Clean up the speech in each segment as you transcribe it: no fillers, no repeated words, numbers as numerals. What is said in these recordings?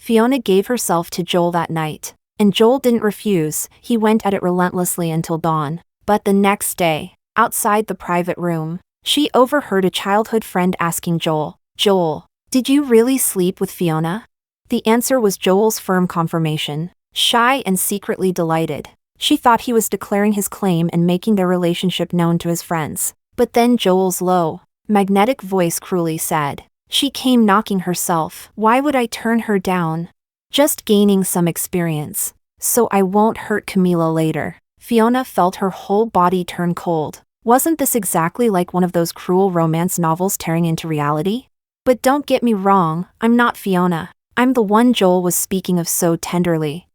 Fiona gave herself to Joel that night. And Joel didn't refuse, he went at it relentlessly until dawn. But the next day, outside the private room, she overheard a childhood friend asking Joel, "Joel, did you really sleep with Fiona?" The answer was Joel's firm confirmation. Shy and secretly delighted, she thought he was declaring his claim and making their relationship known to his friends. But then Joel's low, magnetic voice cruelly said, "She came knocking herself. Why would I turn her down? Just gaining some experience, so I won't hurt Camila later." Fiona felt her whole body turn cold. Wasn't this exactly like one of those cruel romance novels tearing into reality? But don't get me wrong, I'm not Fiona. I'm the one Joel was speaking of so tenderly.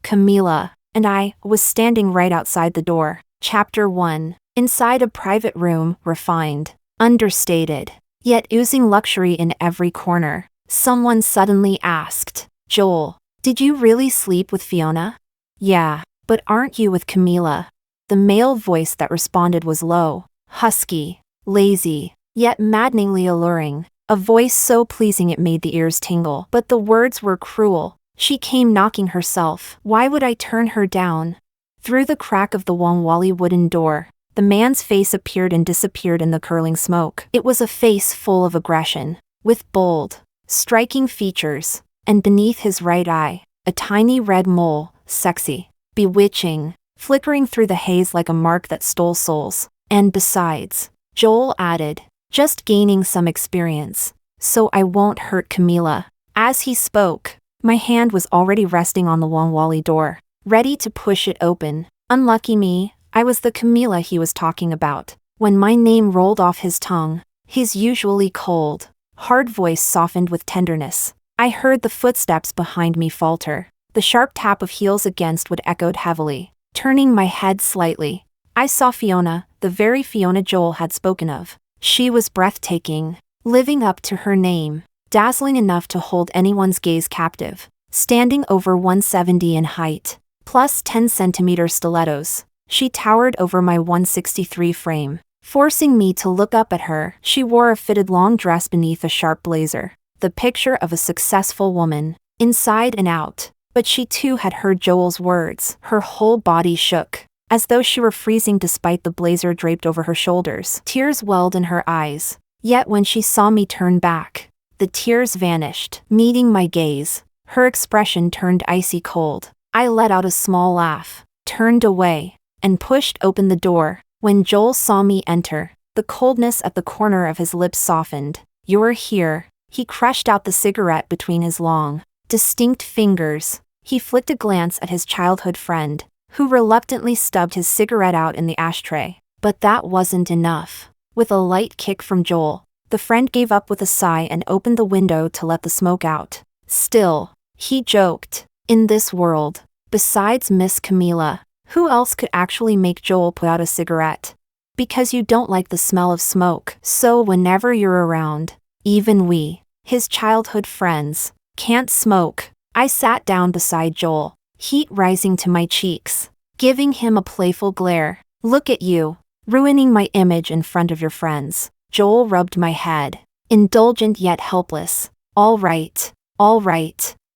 Camila and I was standing right outside the door. Chapter 1. Inside a private room, refined, understated, yet oozing luxury in every corner. Someone suddenly asked, "Joel, did you really sleep with Fiona?" "Yeah, but aren't you with Camila?" The male voice that responded was low, husky, lazy, yet maddeningly alluring. A voice so pleasing it made the ears tingle. But the words were cruel. "She came knocking herself. Why would I turn her down?" Through the crack of the Wangwali wooden door, the man's face appeared and disappeared in the curling smoke. It was a face full of aggression, with bold, striking features, and beneath his right eye, a tiny red mole, sexy, bewitching, flickering through the haze like a mark that stole souls. "And besides," Joel added, "just gaining some experience, so I won't hurt Camila." As he spoke, my hand was already resting on the Wangwali door, ready to push it open. Unlucky me, I was the Camila he was talking about. When my name rolled off his tongue, his usually cold, hard voice softened with tenderness. I heard the footsteps behind me falter. The sharp tap of heels against wood echoed heavily. Turning my head slightly, I saw Fiona, the very Fiona Joel had spoken of. She was breathtaking, living up to her name, dazzling enough to hold anyone's gaze captive. Standing over 170 in height, plus 10-centimeter stilettos, she towered over my 163 frame, forcing me to look up at her. She wore a fitted long dress beneath a sharp blazer, the picture of a successful woman, inside and out. But she too had heard Joel's words. Her whole body shook, as though she were freezing despite the blazer draped over her shoulders. Tears welled in her eyes. Yet when she saw me turn back, the tears vanished. Meeting my gaze, her expression turned icy cold. I let out a small laugh, turned away, and pushed open the door. When Joel saw me enter, the coldness at the corner of his lips softened. "You're here." He crushed out the cigarette between his long, distinct fingers. He flicked a glance at his childhood friend, who reluctantly stubbed his cigarette out in the ashtray. But that wasn't enough. With a light kick from Joel, the friend gave up with a sigh and opened the window to let the smoke out. "Still," he joked, "in this world, besides Miss Camila, who else could actually make Joel put out a cigarette? Because you don't like the smell of smoke. So whenever you're around, even we, his childhood friends, can't smoke." I sat down beside Joel, heat rising to my cheeks, giving him a playful glare. "Look at you, ruining my image in front of your friends." Joel rubbed my head, indulgent yet helpless. All right,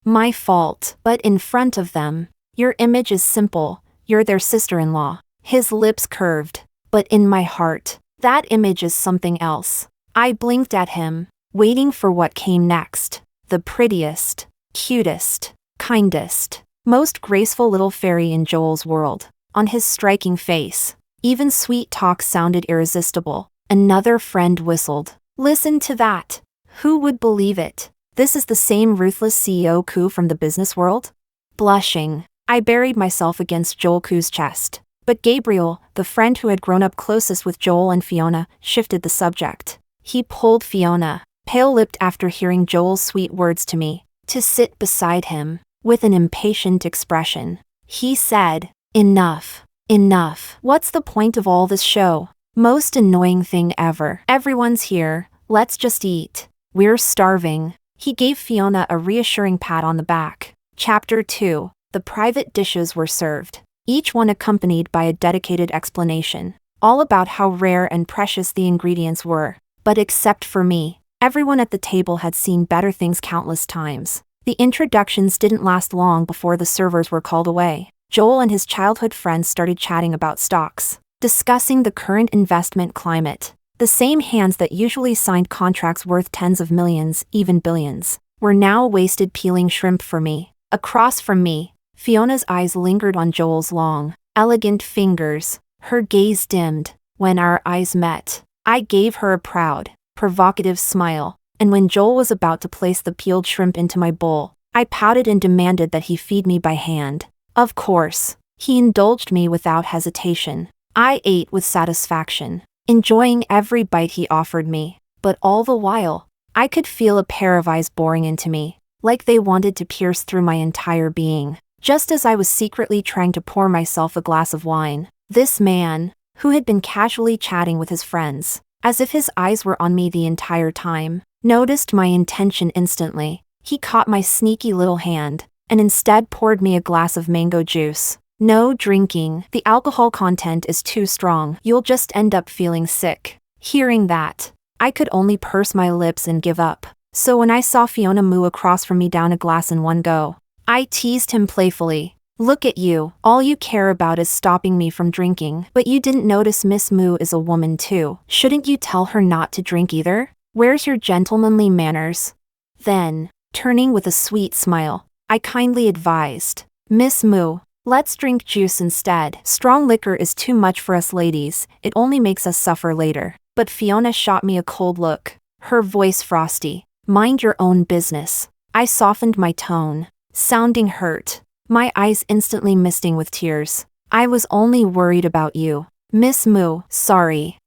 my fault. But in front of them, your image is simple, you're their sister-in-law." His lips curved. "But in my heart, that image is something else." I blinked at him, waiting for what came next. The prettiest, cutest, kindest, most graceful little fairy in Joel's world. On his striking face, even sweet talk sounded irresistible. Another friend whistled. "Listen to that. Who would believe it? This is the same ruthless CEO coup from the business world?" Blushing, I buried myself against Joel Ku's chest. But Gabriel, the friend who had grown up closest with Joel and Fiona, shifted the subject. He pulled Fiona, pale-lipped after hearing Joel's sweet words to me, to sit beside him, with an impatient expression. He said, enough. What's the point of all this show? Most annoying thing ever. Everyone's here, let's just eat. We're starving." He gave Fiona a reassuring pat on the back. Chapter 2. The private dishes were served, each one accompanied by a dedicated explanation, all about how rare and precious the ingredients were. But except for me, everyone at the table had seen better things countless times. The introductions didn't last long before the servers were called away. Joel and his childhood friends started chatting about stocks, discussing the current investment climate. The same hands that usually signed contracts worth tens of millions, even billions, were now wasted peeling shrimp for me. Across from me, Fiona's eyes lingered on Joel's long, elegant fingers. Her gaze dimmed. When our eyes met, I gave her a proud, provocative smile, and when Joel was about to place the peeled shrimp into my bowl, I pouted and demanded that he feed me by hand. Of course, he indulged me without hesitation. I ate with satisfaction, enjoying every bite he offered me, but all the while, I could feel a pair of eyes boring into me, like they wanted to pierce through my entire being. Just as I was secretly trying to pour myself a glass of wine, this man, who had been casually chatting with his friends, as if his eyes were on me the entire time, noticed my intention instantly. He caught my sneaky little hand, and instead poured me a glass of mango juice. No drinking, the alcohol content is too strong, you'll just end up feeling sick. Hearing that, I could only purse my lips and give up. So when I saw Fiona moo across from me down a glass in one go, I teased him playfully. Look at you, all you care about is stopping me from drinking. But you didn't notice Miss Moo is a woman too. Shouldn't you tell her not to drink either? Where's your gentlemanly manners? Then, turning with a sweet smile, I kindly advised, Miss Moo, let's drink juice instead. Strong liquor is too much for us ladies, it only makes us suffer later. But Fiona shot me a cold look, her voice frosty. Mind your own business. I softened my tone, sounding hurt, my eyes instantly misting with tears. I was only worried about you. Miss Moo, sorry.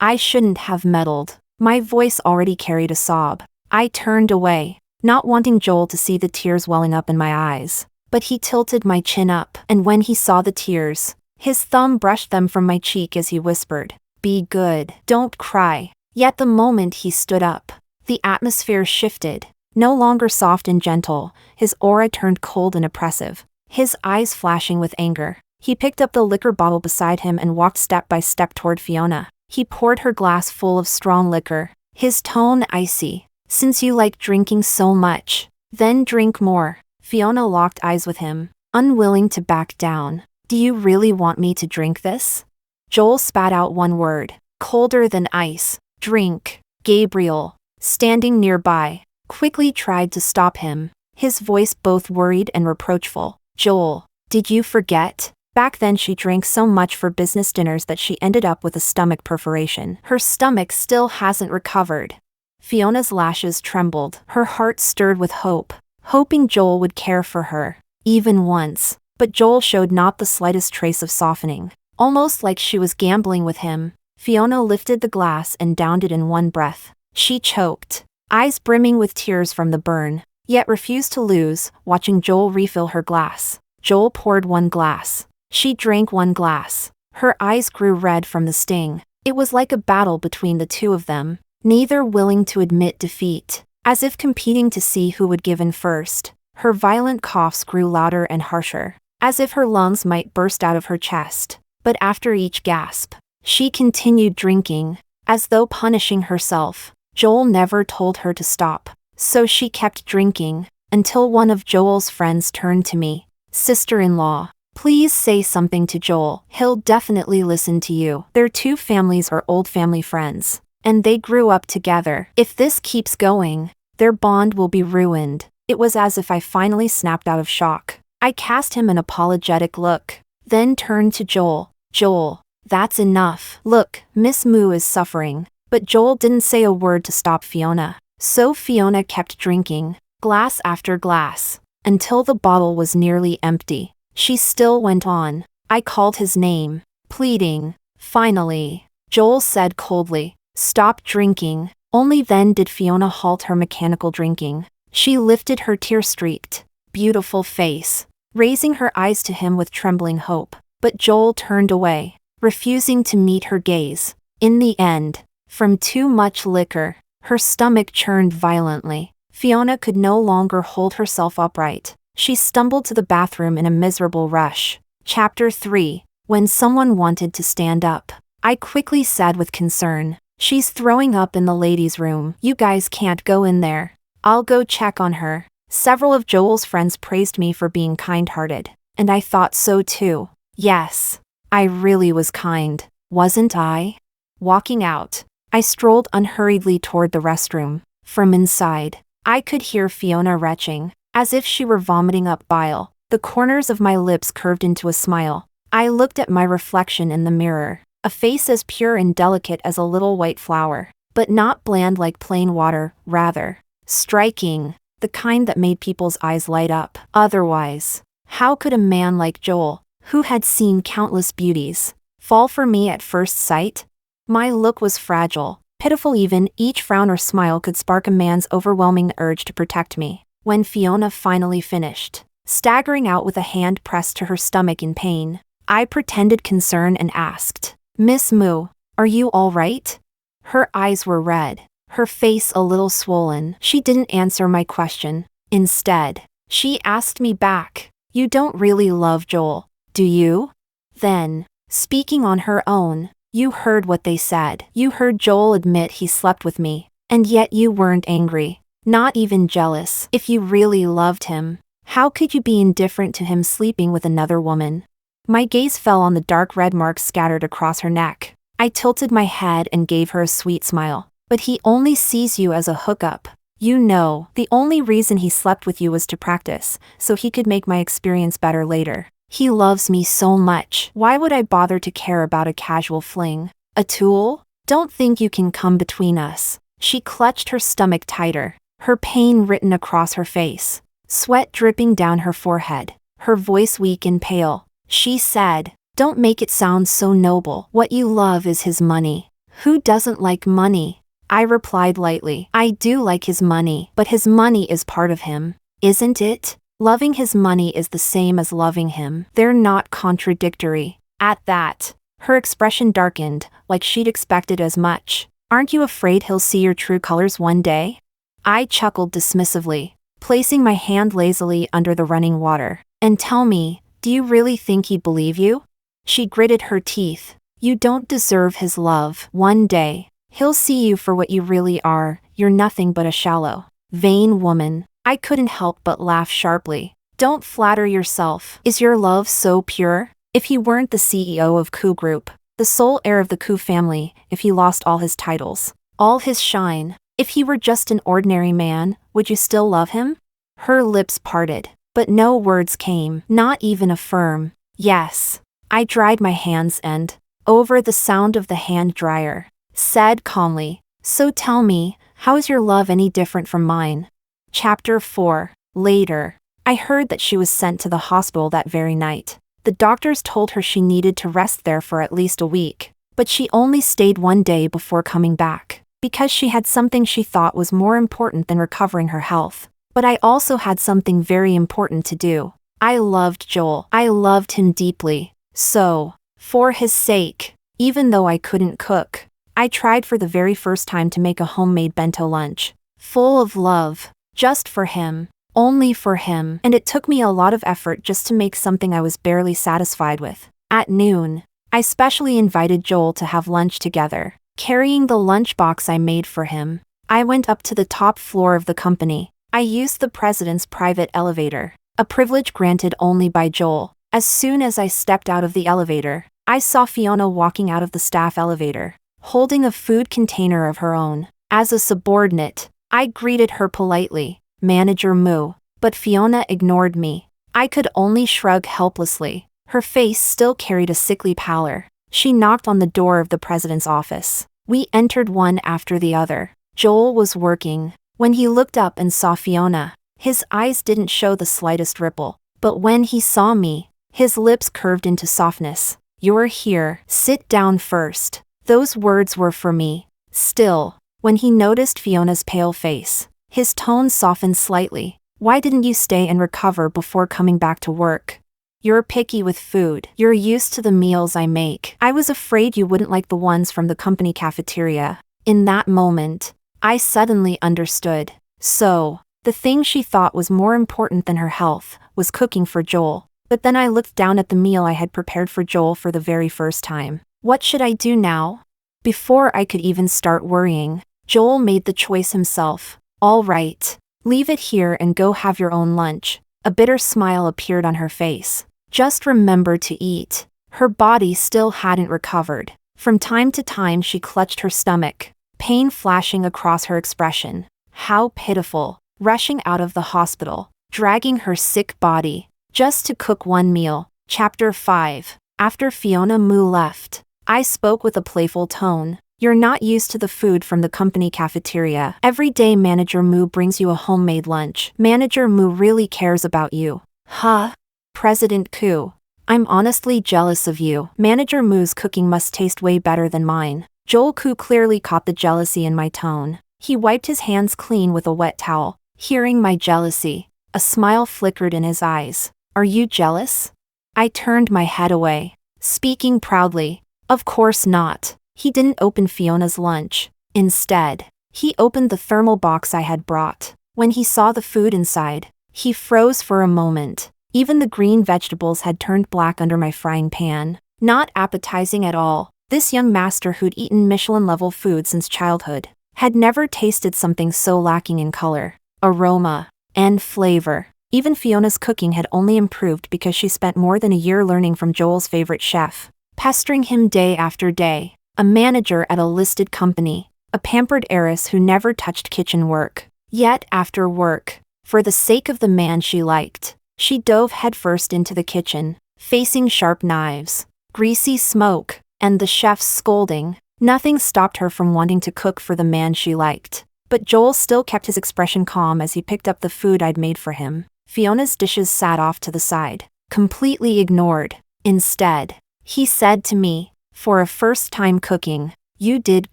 I shouldn't have meddled. My voice already carried a sob. I turned away, not wanting Joel to see the tears welling up in my eyes. But he tilted my chin up, and when he saw the tears, his thumb brushed them from my cheek as he whispered, "Be good, don't cry." Yet the moment he stood up, the atmosphere shifted. No longer soft and gentle, his aura turned cold and oppressive, his eyes flashing with anger. He picked up the liquor bottle beside him and walked step by step toward Fiona. He poured her glass full of strong liquor, his tone icy. "Since you like drinking so much, then drink more." Fiona locked eyes with him, unwilling to back down. "Do you really want me to drink this?" Joel spat out one word, colder than ice. "Drink." Gabriel, standing nearby, quickly tried to stop him, his voice both worried and reproachful. "Joel, did you forget? Back then she drank so much for business dinners that she ended up with a stomach perforation. Her stomach still hasn't recovered." Fiona's lashes trembled, her heart stirred with hope, hoping Joel would care for her, even once. But Joel showed not the slightest trace of softening. Almost like she was gambling with him, Fiona lifted the glass and downed it in one breath. She choked, eyes brimming with tears from the burn, yet refused to lose, watching Joel refill her glass. Joel poured one glass. She drank one glass. Her eyes grew red from the sting. It was like a battle between the two of them, neither willing to admit defeat, as if competing to see who would give in first. Her violent coughs grew louder and harsher, as if her lungs might burst out of her chest. But after each gasp, she continued drinking, as though punishing herself. Joel never told her to stop, so she kept drinking, until one of Joel's friends turned to me. "Sister-in-law, please say something to Joel, he'll definitely listen to you. Their two families are old family friends, and they grew up together. If this keeps going, their bond will be ruined." It was as if I finally snapped out of shock. I cast him an apologetic look, then turned to Joel. "Joel, that's enough. Look, Miss Moo is suffering." But Joel didn't say a word to stop Fiona. So Fiona kept drinking, glass after glass, until the bottle was nearly empty. She still went on. I called his name, pleading. Finally, Joel said coldly, "Stop drinking." Only then did Fiona halt her mechanical drinking. She lifted her tear-streaked, beautiful face, raising her eyes to him with trembling hope. But Joel turned away, refusing to meet her gaze. In the end, from too much liquor, her stomach churned violently. Fiona could no longer hold herself upright. She stumbled to the bathroom in a miserable rush. Chapter 3. When someone wanted to stand up, I quickly said with concern, "She's throwing up in the ladies' room. You guys can't go in there. I'll go check on her." Several of Joel's friends praised me for being kind-hearted, and I thought so too. Yes, I really was kind, wasn't I? Walking out, I strolled unhurriedly toward the restroom. From inside, I could hear Fiona retching, as if she were vomiting up bile. The corners of my lips curved into a smile. I looked at my reflection in the mirror, a face as pure and delicate as a little white flower, but not bland like plain water, rather striking, the kind that made people's eyes light up. Otherwise, how could a man like Joel, who had seen countless beauties, fall for me at first sight? My look was fragile, pitiful even. Each frown or smile could spark a man's overwhelming urge to protect me. When Fiona finally finished, staggering out with a hand pressed to her stomach in pain, I pretended concern and asked, "Miss Moo, are you all right?" Her eyes were red, her face a little swollen. She didn't answer my question. Instead, she asked me back, "You don't really love Joel, do you?" Then, speaking on her own, "You heard what they said. You heard Joel admit he slept with me, and yet you weren't angry, not even jealous. If you really loved him, how could you be indifferent to him sleeping with another woman?" My gaze fell on the dark red marks scattered across her neck. I tilted my head and gave her a sweet smile. "But he only sees you as a hookup. You know, the only reason he slept with you was to practice, so he could make my experience better later. He loves me so much. Why would I bother to care about a casual fling? A tool? Don't think you can come between us." She clutched her stomach tighter, her pain written across her face, sweat dripping down her forehead, her voice weak and pale. She said, "Don't make it sound so noble. What you love is his money. Who doesn't like money?" I replied lightly, "I do like his money, but his money is part of him, isn't it? Loving his money is the same as loving him. They're not contradictory." At that, her expression darkened, like she'd expected as much. "Aren't you afraid he'll see your true colors one day?" I chuckled dismissively, placing my hand lazily under the running water. "And tell me, do you really think he'd believe you?" She gritted her teeth. "You don't deserve his love. One day, he'll see you for what you really are. You're nothing but a shallow, vain woman." I couldn't help but laugh sharply. "Don't flatter yourself. Is your love so pure? If he weren't the CEO of Coup Group, the sole heir of the Coup family, if he lost all his titles, all his shine, if he were just an ordinary man, would you still love him?" Her lips parted, but no words came, not even a firm yes. I dried my hands and, over the sound of the hand dryer, said calmly, "So tell me, how is your love any different from mine?" Chapter 4. Later, I heard that she was sent to the hospital that very night. The doctors told her she needed to rest there for at least a week, but she only stayed one day before coming back, because she had something she thought was more important than recovering her health. But I also had something very important to do. I loved Joel. I loved him deeply. So, for his sake, even though I couldn't cook, I tried for the very first time to make a homemade bento lunch, full of love. Just for him, only for him, and it took me a lot of effort just to make something I was barely satisfied with. At noon, I specially invited Joel to have lunch together, carrying the lunchbox I made for him. I went up to the top floor of the company. I used the president's private elevator, a privilege granted only by Joel. As soon as I stepped out of the elevator, I saw Fiona walking out of the staff elevator, holding a food container of her own. As a subordinate, I greeted her politely, "Manager Moo," but Fiona ignored me. I could only shrug helplessly. Her face still carried a sickly pallor. She knocked on the door of the president's office. We entered one after the other. Joel was working. When he looked up and saw Fiona, his eyes didn't show the slightest ripple. But when he saw me, his lips curved into softness. "You're here. Sit down first." Those words were for me. Still, when he noticed Fiona's pale face, his tone softened slightly. "Why didn't you stay and recover before coming back to work? You're picky with food. You're used to the meals I make. I was afraid you wouldn't like the ones from the company cafeteria." In that moment, I suddenly understood. So, the thing she thought was more important than her health was cooking for Joel. But then I looked down at the meal I had prepared for Joel for the very first time. What should I do now? Before I could even start worrying, Joel made the choice himself. "All right, Leave it here and go have your own lunch. A bitter smile appeared on her face. Just remember to eat. Her body still hadn't recovered. From time to time she clutched her stomach, pain flashing across her expression. How pitiful. Rushing out of the hospital, dragging her sick body, just to cook one meal. Chapter 5. After Fiona Moo left, I spoke with a playful tone. You're not used to the food from the company cafeteria. Every day Manager Moo brings you a homemade lunch. Manager Moo really cares about you. Huh? President Koo. I'm honestly jealous of you. Manager Moo's cooking must taste way better than mine. Joel Koo clearly caught the jealousy in my tone. He wiped his hands clean with a wet towel. Hearing my jealousy, a smile flickered in his eyes. Are you jealous? I turned my head away, speaking proudly. Of course not. He didn't open Fiona's lunch. Instead, he opened the thermal box I had brought. When he saw the food inside, he froze for a moment. Even the green vegetables had turned black under my frying pan. Not appetizing at all. This young master who'd eaten Michelin-level food since childhood had never tasted something so lacking in color, aroma, and flavor. Even Fiona's cooking had only improved because she spent more than a year learning from Joel's favorite chef, pestering him day after day. A manager at a listed company, a pampered heiress who never touched kitchen work. Yet after work, for the sake of the man she liked, she dove headfirst into the kitchen, facing sharp knives, greasy smoke, and the chef's scolding. Nothing stopped her from wanting to cook for the man she liked. But Joel still kept his expression calm as he picked up the food I'd made for him. Fiona's dishes sat off to the side, completely ignored. Instead, he said to me, for a first time cooking, you did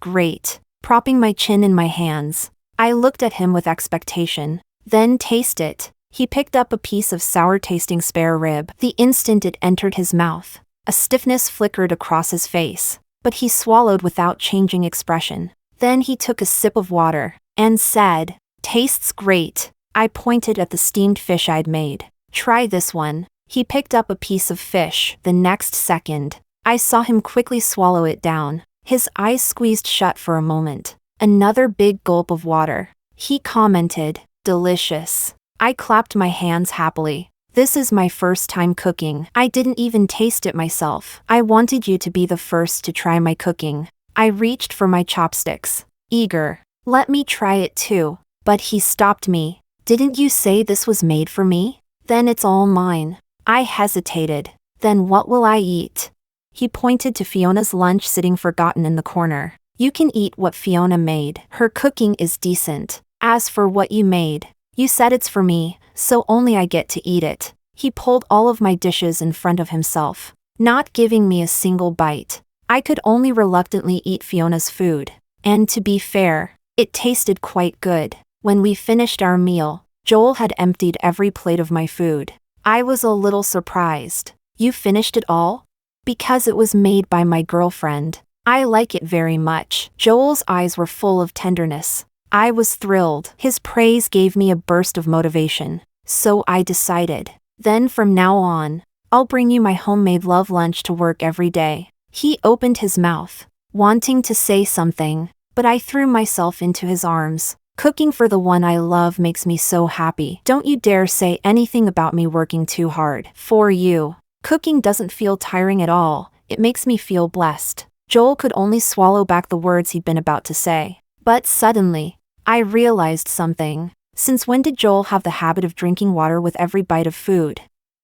great. Propping my chin in my hands, I looked at him with expectation. Then taste it. He picked up a piece of sour-tasting spare rib. The instant it entered his mouth, a stiffness flickered across his face, but he swallowed without changing expression. Then he took a sip of water and said, tastes great. I pointed at the steamed fish I'd made. Try this one. He picked up a piece of fish. The next second, I saw him quickly swallow it down. His eyes squeezed shut for a moment. Another big gulp of water. He commented, delicious. I clapped my hands happily. This is my first time cooking. I didn't even taste it myself. I wanted you to be the first to try my cooking. I reached for my chopsticks, eager. Let me try it too. But he stopped me. Didn't you say this was made for me? Then it's all mine. I hesitated. Then what will I eat? He pointed to Fiona's lunch sitting forgotten in the corner. You can eat what Fiona made. Her cooking is decent. As for what you made, you said it's for me, so only I get to eat it. He pulled all of my dishes in front of himself, not giving me a single bite. I could only reluctantly eat Fiona's food. And to be fair, it tasted quite good. When we finished our meal, Joel had emptied every plate of my food. I was a little surprised. You finished it all? Because it was made by my girlfriend. I like it very much. Joel's eyes were full of tenderness. I was thrilled. His praise gave me a burst of motivation. So I decided. Then from now on, I'll bring you my homemade love lunch to work every day. He opened his mouth, wanting to say something, but I threw myself into his arms. Cooking for the one I love makes me so happy. Don't you dare say anything about me working too hard. For you. Cooking doesn't feel tiring at all. It makes me feel blessed. Joel could only swallow back the words he'd been about to say. But suddenly, I realized something. Since when did Joel have the habit of drinking water with every bite of food?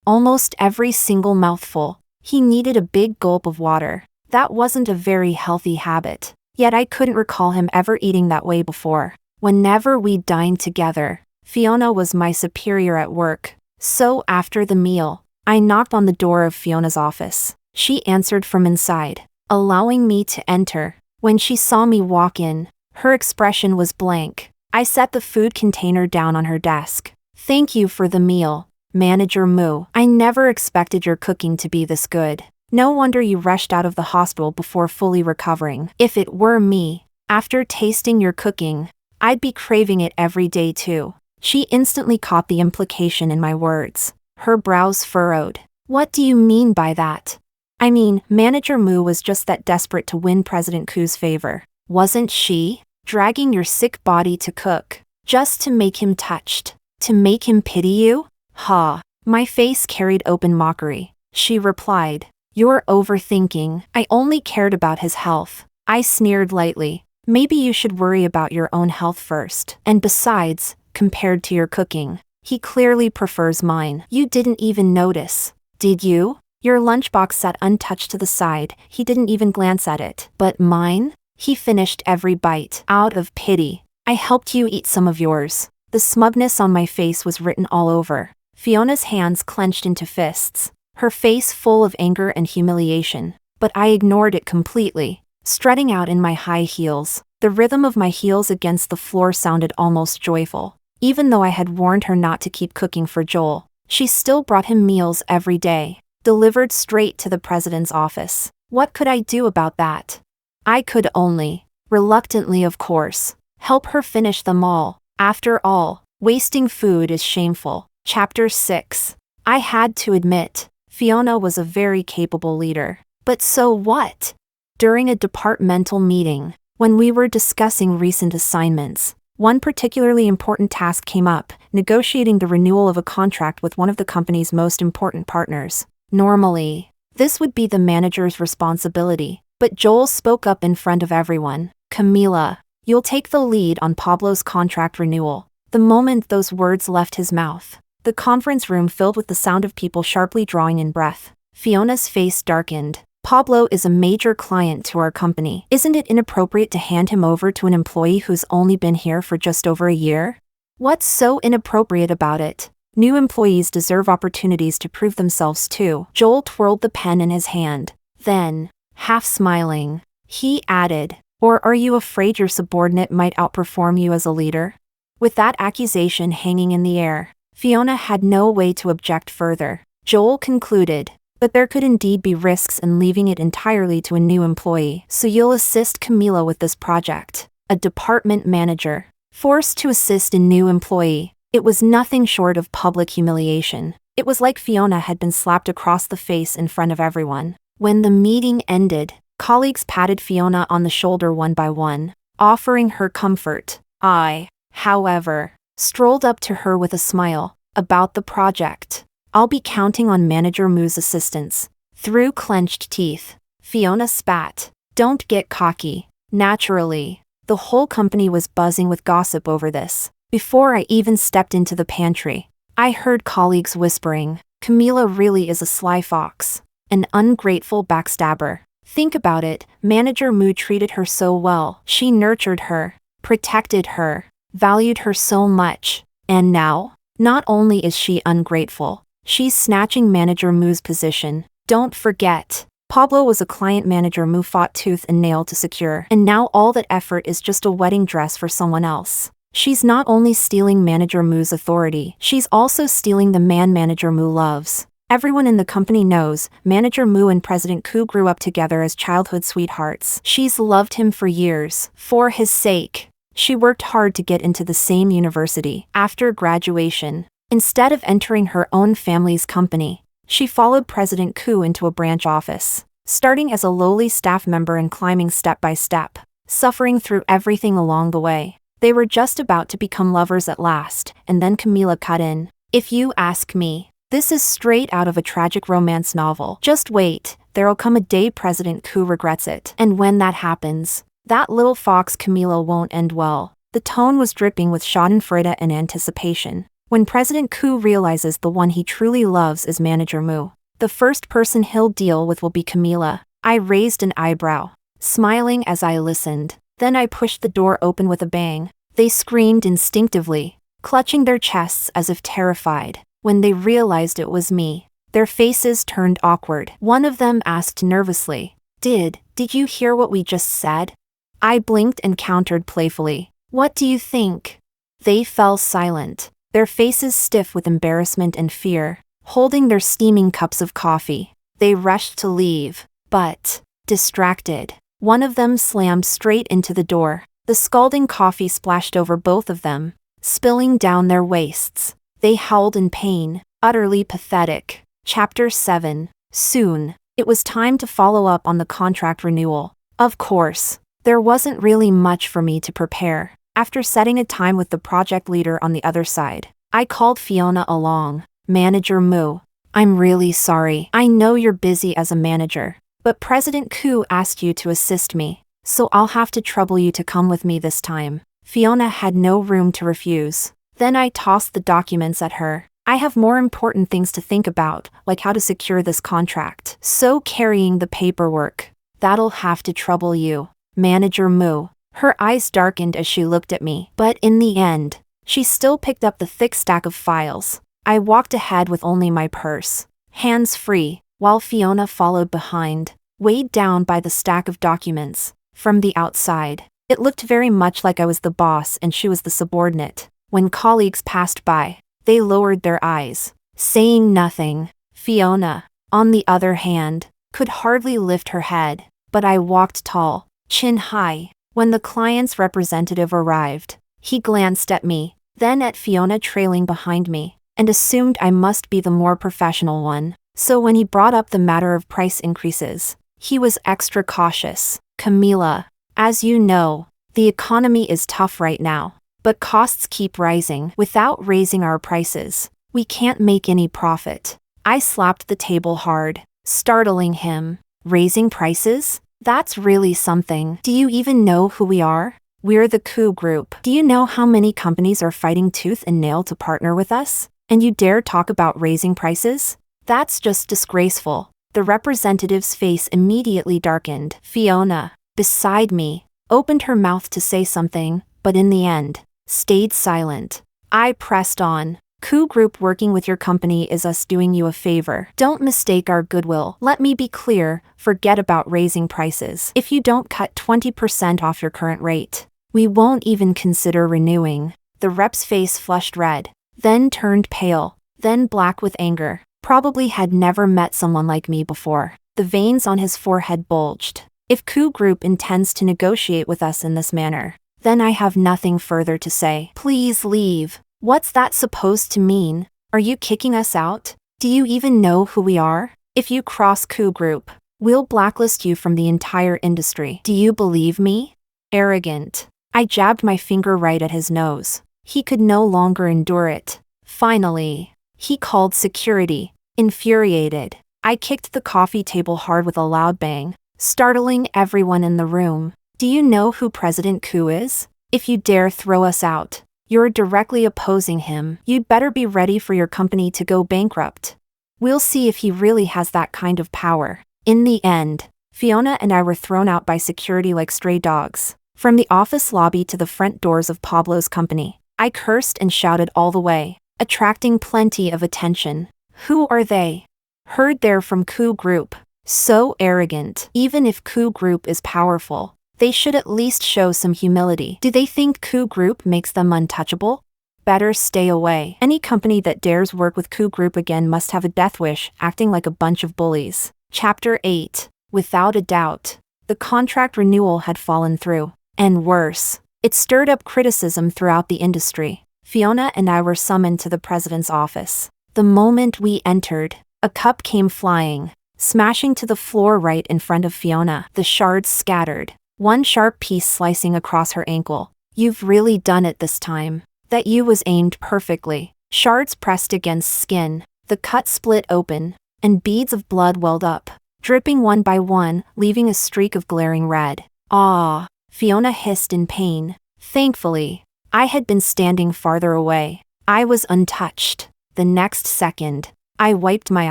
Almost every single mouthful, he needed a big gulp of water. That wasn't a very healthy habit. Yet I couldn't recall him ever eating that way before. Whenever we dined together, Fiona was my superior at work. So after the meal, I knocked on the door of Fiona's office. She answered from inside, allowing me to enter. When she saw me walk in, her expression was blank. I set the food container down on her desk. Thank you for the meal, Manager Moo. I never expected your cooking to be this good. No wonder you rushed out of the hospital before fully recovering. If it were me, after tasting your cooking, I'd be craving it every day too. She instantly caught the implication in my words. Her brows furrowed. What do you mean by that? I mean, Manager Moo was just that desperate to win President Koo's favor. Wasn't she? Dragging your sick body to cook. Just to make him touched. To make him pity you? Ha. My face carried open mockery. She replied, "You're overthinking. I only cared about his health." I sneered lightly. "Maybe you should worry about your own health first. And besides, compared to your cooking, he clearly prefers mine." "You didn't even notice, did you? Your lunchbox sat untouched to the side. He didn't even glance at it. But mine? He finished every bite. Out of pity. I helped you eat some of yours." The smugness on my face was written all over. Fiona's hands clenched into fists, her face full of anger and humiliation. But I ignored it completely, strutting out in my high heels. The rhythm of my heels against the floor sounded almost joyful. Even though I had warned her not to keep cooking for Joel, she still brought him meals every day, delivered straight to the president's office. What could I do about that? I could only, reluctantly of course, help her finish them all. After all, wasting food is shameful. Chapter 6. I had to admit, Fiona was a very capable leader. But so what? During a departmental meeting, when we were discussing recent assignments, one particularly important task came up: negotiating the renewal of a contract with one of the company's most important partners. Normally, this would be the manager's responsibility, but Joel spoke up in front of everyone. "Camila, you'll take the lead on Pablo's contract renewal." The moment those words left his mouth, the conference room filled with the sound of people sharply drawing in breath. Fiona's face darkened. "Pablo is a major client to our company. Isn't it inappropriate to hand him over to an employee who's only been here for just over a year?" "What's so inappropriate about it? New employees deserve opportunities to prove themselves too." Joel twirled the pen in his hand. Then, half smiling, he added, "Or are you afraid your subordinate might outperform you as a leader?" With that accusation hanging in the air, Fiona had no way to object further. Joel concluded, "But there could indeed be risks in leaving it entirely to a new employee. So you'll assist Camila with this project." A department manager, forced to assist a new employee. It was nothing short of public humiliation. It was like Fiona had been slapped across the face in front of everyone. When the meeting ended, colleagues patted Fiona on the shoulder one by one, offering her comfort. I, however, strolled up to her with a smile. "About the project, I'll be counting on Manager Moo's assistance." Through clenched teeth, Fiona spat. "Don't get cocky." Naturally, the whole company was buzzing with gossip over this. Before I even stepped into the pantry, I heard colleagues whispering, "Camila really is a sly fox. An ungrateful backstabber. Think about it, Manager Moo treated her so well. She nurtured her, protected her, valued her so much. And now, not only is she ungrateful, she's snatching Manager Moo's position. Don't forget, Pablo was a client Manager Moo fought tooth and nail to secure. And now all that effort is just a wedding dress for someone else. She's not only stealing Manager Moo's authority, she's also stealing the man Manager Moo loves." Everyone in the company knows Manager Moo and President Koo grew up together as childhood sweethearts. She's loved him for years. For his sake, she worked hard to get into the same university. After graduation, instead of entering her own family's company, she followed President Koo into a branch office, starting as a lowly staff member and climbing step by step, suffering through everything along the way. They were just about to become lovers at last, and then Camila cut in. "If you ask me, this is straight out of a tragic romance novel. Just wait, there'll come a day President Koo regrets it. And when that happens, that little fox Camila won't end well." The tone was dripping with schadenfreude and anticipation. When President Koo realizes the one he truly loves is Manager Moo, the first person he'll deal with will be Camila. I raised an eyebrow, smiling as I listened. Then I pushed the door open with a bang. They screamed instinctively, clutching their chests as if terrified. When they realized it was me, their faces turned awkward. One of them asked nervously, Did you hear what we just said?" I blinked and countered playfully, "What do you think?" They fell silent, their faces stiff with embarrassment and fear, holding their steaming cups of coffee. They rushed to leave, but, distracted, one of them slammed straight into the door. The scalding coffee splashed over both of them, spilling down their waists. They howled in pain, utterly pathetic. Chapter 7. Soon, it was time to follow up on the contract renewal. Of course, there wasn't really much for me to prepare. After setting a time with the project leader on the other side, I called Fiona along. Manager Moo, I'm really sorry. I know you're busy as a manager, but President Koo asked you to assist me, so I'll have to trouble you to come with me this time. Fiona had no room to refuse. Then I tossed the documents at her. I have more important things to think about, like how to secure this contract. So carrying the paperwork. That'll have to trouble you. Manager Moo. Her eyes darkened as she looked at me, but in the end, she still picked up the thick stack of files. I walked ahead with only my purse, hands free, while Fiona followed behind, weighed down by the stack of documents. From the outside, it looked very much like I was the boss and she was the subordinate. When colleagues passed by, they lowered their eyes, saying nothing. Fiona, on the other hand, could hardly lift her head, but I walked tall, chin high. When the client's representative arrived, he glanced at me, then at Fiona trailing behind me, and assumed I must be the more professional one. So when he brought up the matter of price increases, he was extra cautious. Camila, as you know, the economy is tough right now, but costs keep rising. Without raising our prices, we can't make any profit. I slapped the table hard, startling him. Raising prices? That's really something. Do you even know who we are? We're the Koo Group. Do you know how many companies are fighting tooth and nail to partner with us? And you dare talk about raising prices? That's just disgraceful. The representative's face immediately darkened. Fiona, beside me, opened her mouth to say something, but in the end, stayed silent. I pressed on. Koo Group working with your company is us doing you a favor. Don't mistake our goodwill. Let me be clear, forget about raising prices. If you don't cut 20% off your current rate, we won't even consider renewing. The rep's face flushed red, then turned pale, then black with anger. Probably had never met someone like me before. The veins on his forehead bulged. If Koo Group intends to negotiate with us in this manner, then I have nothing further to say. Please leave. What's that supposed to mean? Are you kicking us out? Do you even know who we are? If you cross Koo Group, we'll blacklist you from the entire industry. Do you believe me? Arrogant. I jabbed my finger right at his nose. He could no longer endure it. Finally, he called security. Infuriated, I kicked the coffee table hard with a loud bang, startling everyone in the room. Do you know who President Koo is? If you dare throw us out, you're directly opposing him. You'd better be ready for your company to go bankrupt. We'll see if he really has that kind of power. In the end, Fiona and I were thrown out by security like stray dogs. From the office lobby to the front doors of Pablo's company, I cursed and shouted all the way, attracting plenty of attention. Who are they? Heard they're from Koo Group. So arrogant. Even if Koo Group is powerful, they should at least show some humility. Do they think Koo Group makes them untouchable? Better stay away. Any company that dares work with Koo Group again must have a death wish, acting like a bunch of bullies. Chapter 8. Without a doubt, the contract renewal had fallen through. And worse, it stirred up criticism throughout the industry. Fiona and I were summoned to the president's office. The moment we entered, a cup came flying, smashing to the floor right in front of Fiona. The shards scattered, one sharp piece slicing across her ankle. You've really done it this time. That U was aimed perfectly. Shards pressed against skin. The cut split open, and beads of blood welled up, dripping one by one, leaving a streak of glaring red. Ah! Fiona hissed in pain. Thankfully, I had been standing farther away. I was untouched. The next second, I wiped my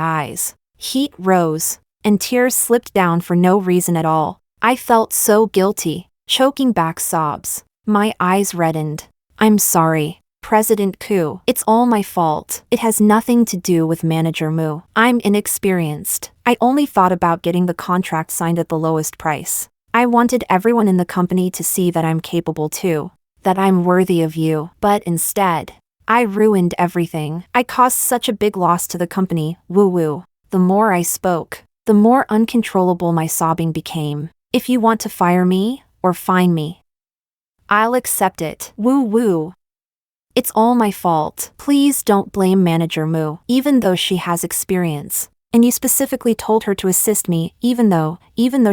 eyes. Heat rose, and tears slipped down for no reason at all. I felt so guilty, choking back sobs. My eyes reddened. I'm sorry, President Koo. It's all my fault. It has nothing to do with Manager Moo. I'm inexperienced. I only thought about getting the contract signed at the lowest price. I wanted everyone in the company to see that I'm capable too, that I'm worthy of you. But instead, I ruined everything. I caused such a big loss to the company. Woo-woo. The more I spoke, the more uncontrollable my sobbing became. If you want to fire me, or fine me, I'll accept it. Woo-woo. It's all my fault. Please don't blame Manager Moo. Even though she has experience, And you specifically told her to assist me, even though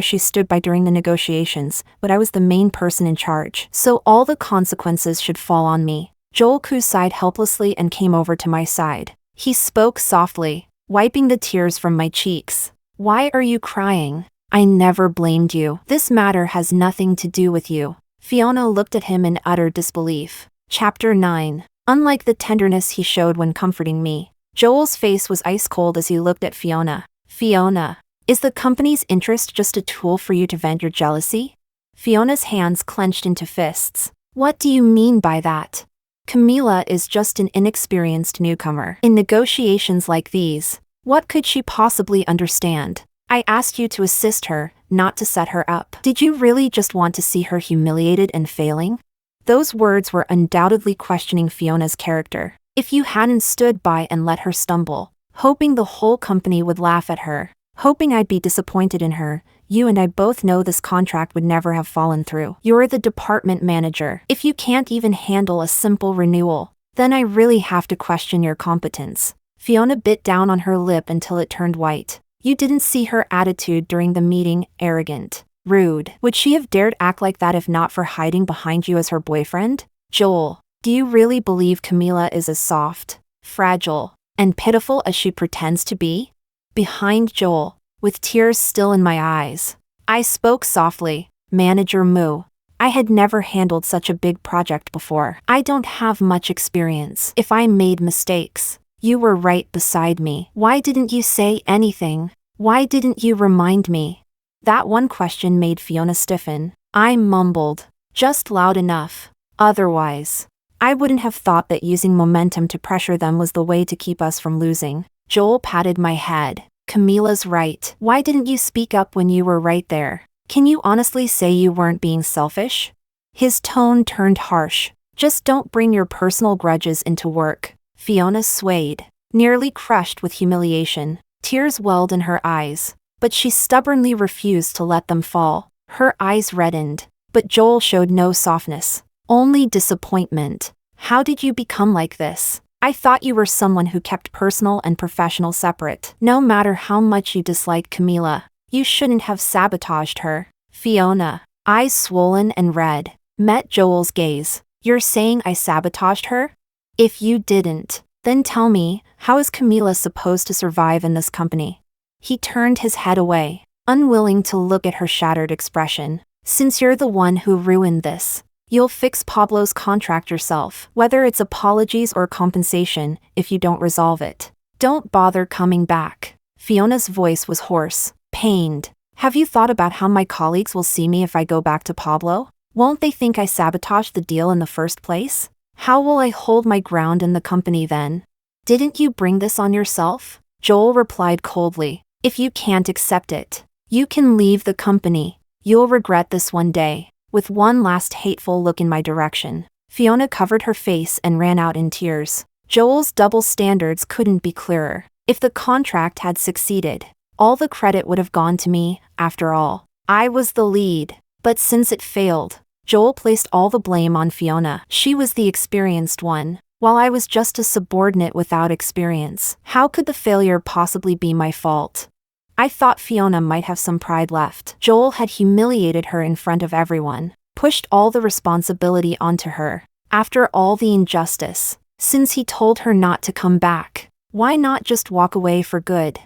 she stood by during the negotiations, but I was the main person in charge. So all the consequences should fall on me. Joel sighed helplessly and came over to my side. He spoke softly, wiping the tears from my cheeks. Why are you crying? I never blamed you. This matter has nothing to do with you. Fiona looked at him in utter disbelief. Chapter 9. Unlike the tenderness he showed when comforting me, Joel's face was ice cold as he looked at Fiona. Fiona, is the company's interest just a tool for you to vent your jealousy? Fiona's hands clenched into fists. What do you mean by that? Camila is just an inexperienced newcomer. In negotiations like these, what could she possibly understand? I asked you to assist her, not to set her up. Did you really just want to see her humiliated and failing? Those words were undoubtedly questioning Fiona's character. If you hadn't stood by and let her stumble, hoping the whole company would laugh at her, hoping I'd be disappointed in her, you and I both know this contract would never have fallen through. You're the department manager. If you can't even handle a simple renewal, then I really have to question your competence. Fiona bit down on her lip until it turned white. You didn't see her attitude during the meeting, arrogant, rude. Would she have dared act like that if not for hiding behind you as her boyfriend? Joel, do you really believe Camila is as soft, fragile, and pitiful as she pretends to be? Behind Joel, with tears still in my eyes, I spoke softly. Manager Moo, I had never handled such a big project before. I don't have much experience. If I made mistakes, you were right beside me. Why didn't you say anything? Why didn't you remind me? That one question made Fiona stiffen. I mumbled, just loud enough. Otherwise, I wouldn't have thought that using momentum to pressure them was the way to keep us from losing. Joel patted my head. Camila's right. Why didn't you speak up when you were right there? Can you honestly say you weren't being selfish? His tone turned harsh. Just don't bring your personal grudges into work. Fiona swayed, nearly crushed with humiliation. Tears welled in her eyes, but she stubbornly refused to let them fall. Her eyes reddened, but Joel showed no softness, only disappointment. How did you become like this? I thought you were someone who kept personal and professional separate. No matter how much you disliked Camila, you shouldn't have sabotaged her. Fiona, eyes swollen and red, met Joel's gaze. You're saying I sabotaged her? If you didn't, then tell me, how is Camila supposed to survive in this company? He turned his head away, unwilling to look at her shattered expression. Since you're the one who ruined this, you'll fix Pablo's contract yourself, whether it's apologies or compensation, if you don't resolve it. Don't bother coming back. Fiona's voice was hoarse, pained. Have you thought about how my colleagues will see me if I go back to Pablo? Won't they think I sabotaged the deal in the first place? How will I hold my ground in the company then? Didn't you bring this on yourself? Joel replied coldly. If you can't accept it, you can leave the company. You'll regret this one day. With one last hateful look in my direction, Fiona covered her face and ran out in tears. Joel's double standards couldn't be clearer. If the contract had succeeded, all the credit would have gone to me. After all, I was the lead. But since it failed, Joel placed all the blame on Fiona. She was the experienced one, while I was just a subordinate without experience. How could the failure possibly be my fault? I thought Fiona might have some pride left. Joel had humiliated her in front of everyone, pushed all the responsibility onto her. After all the injustice, since he told her not to come back, why not just walk away for good?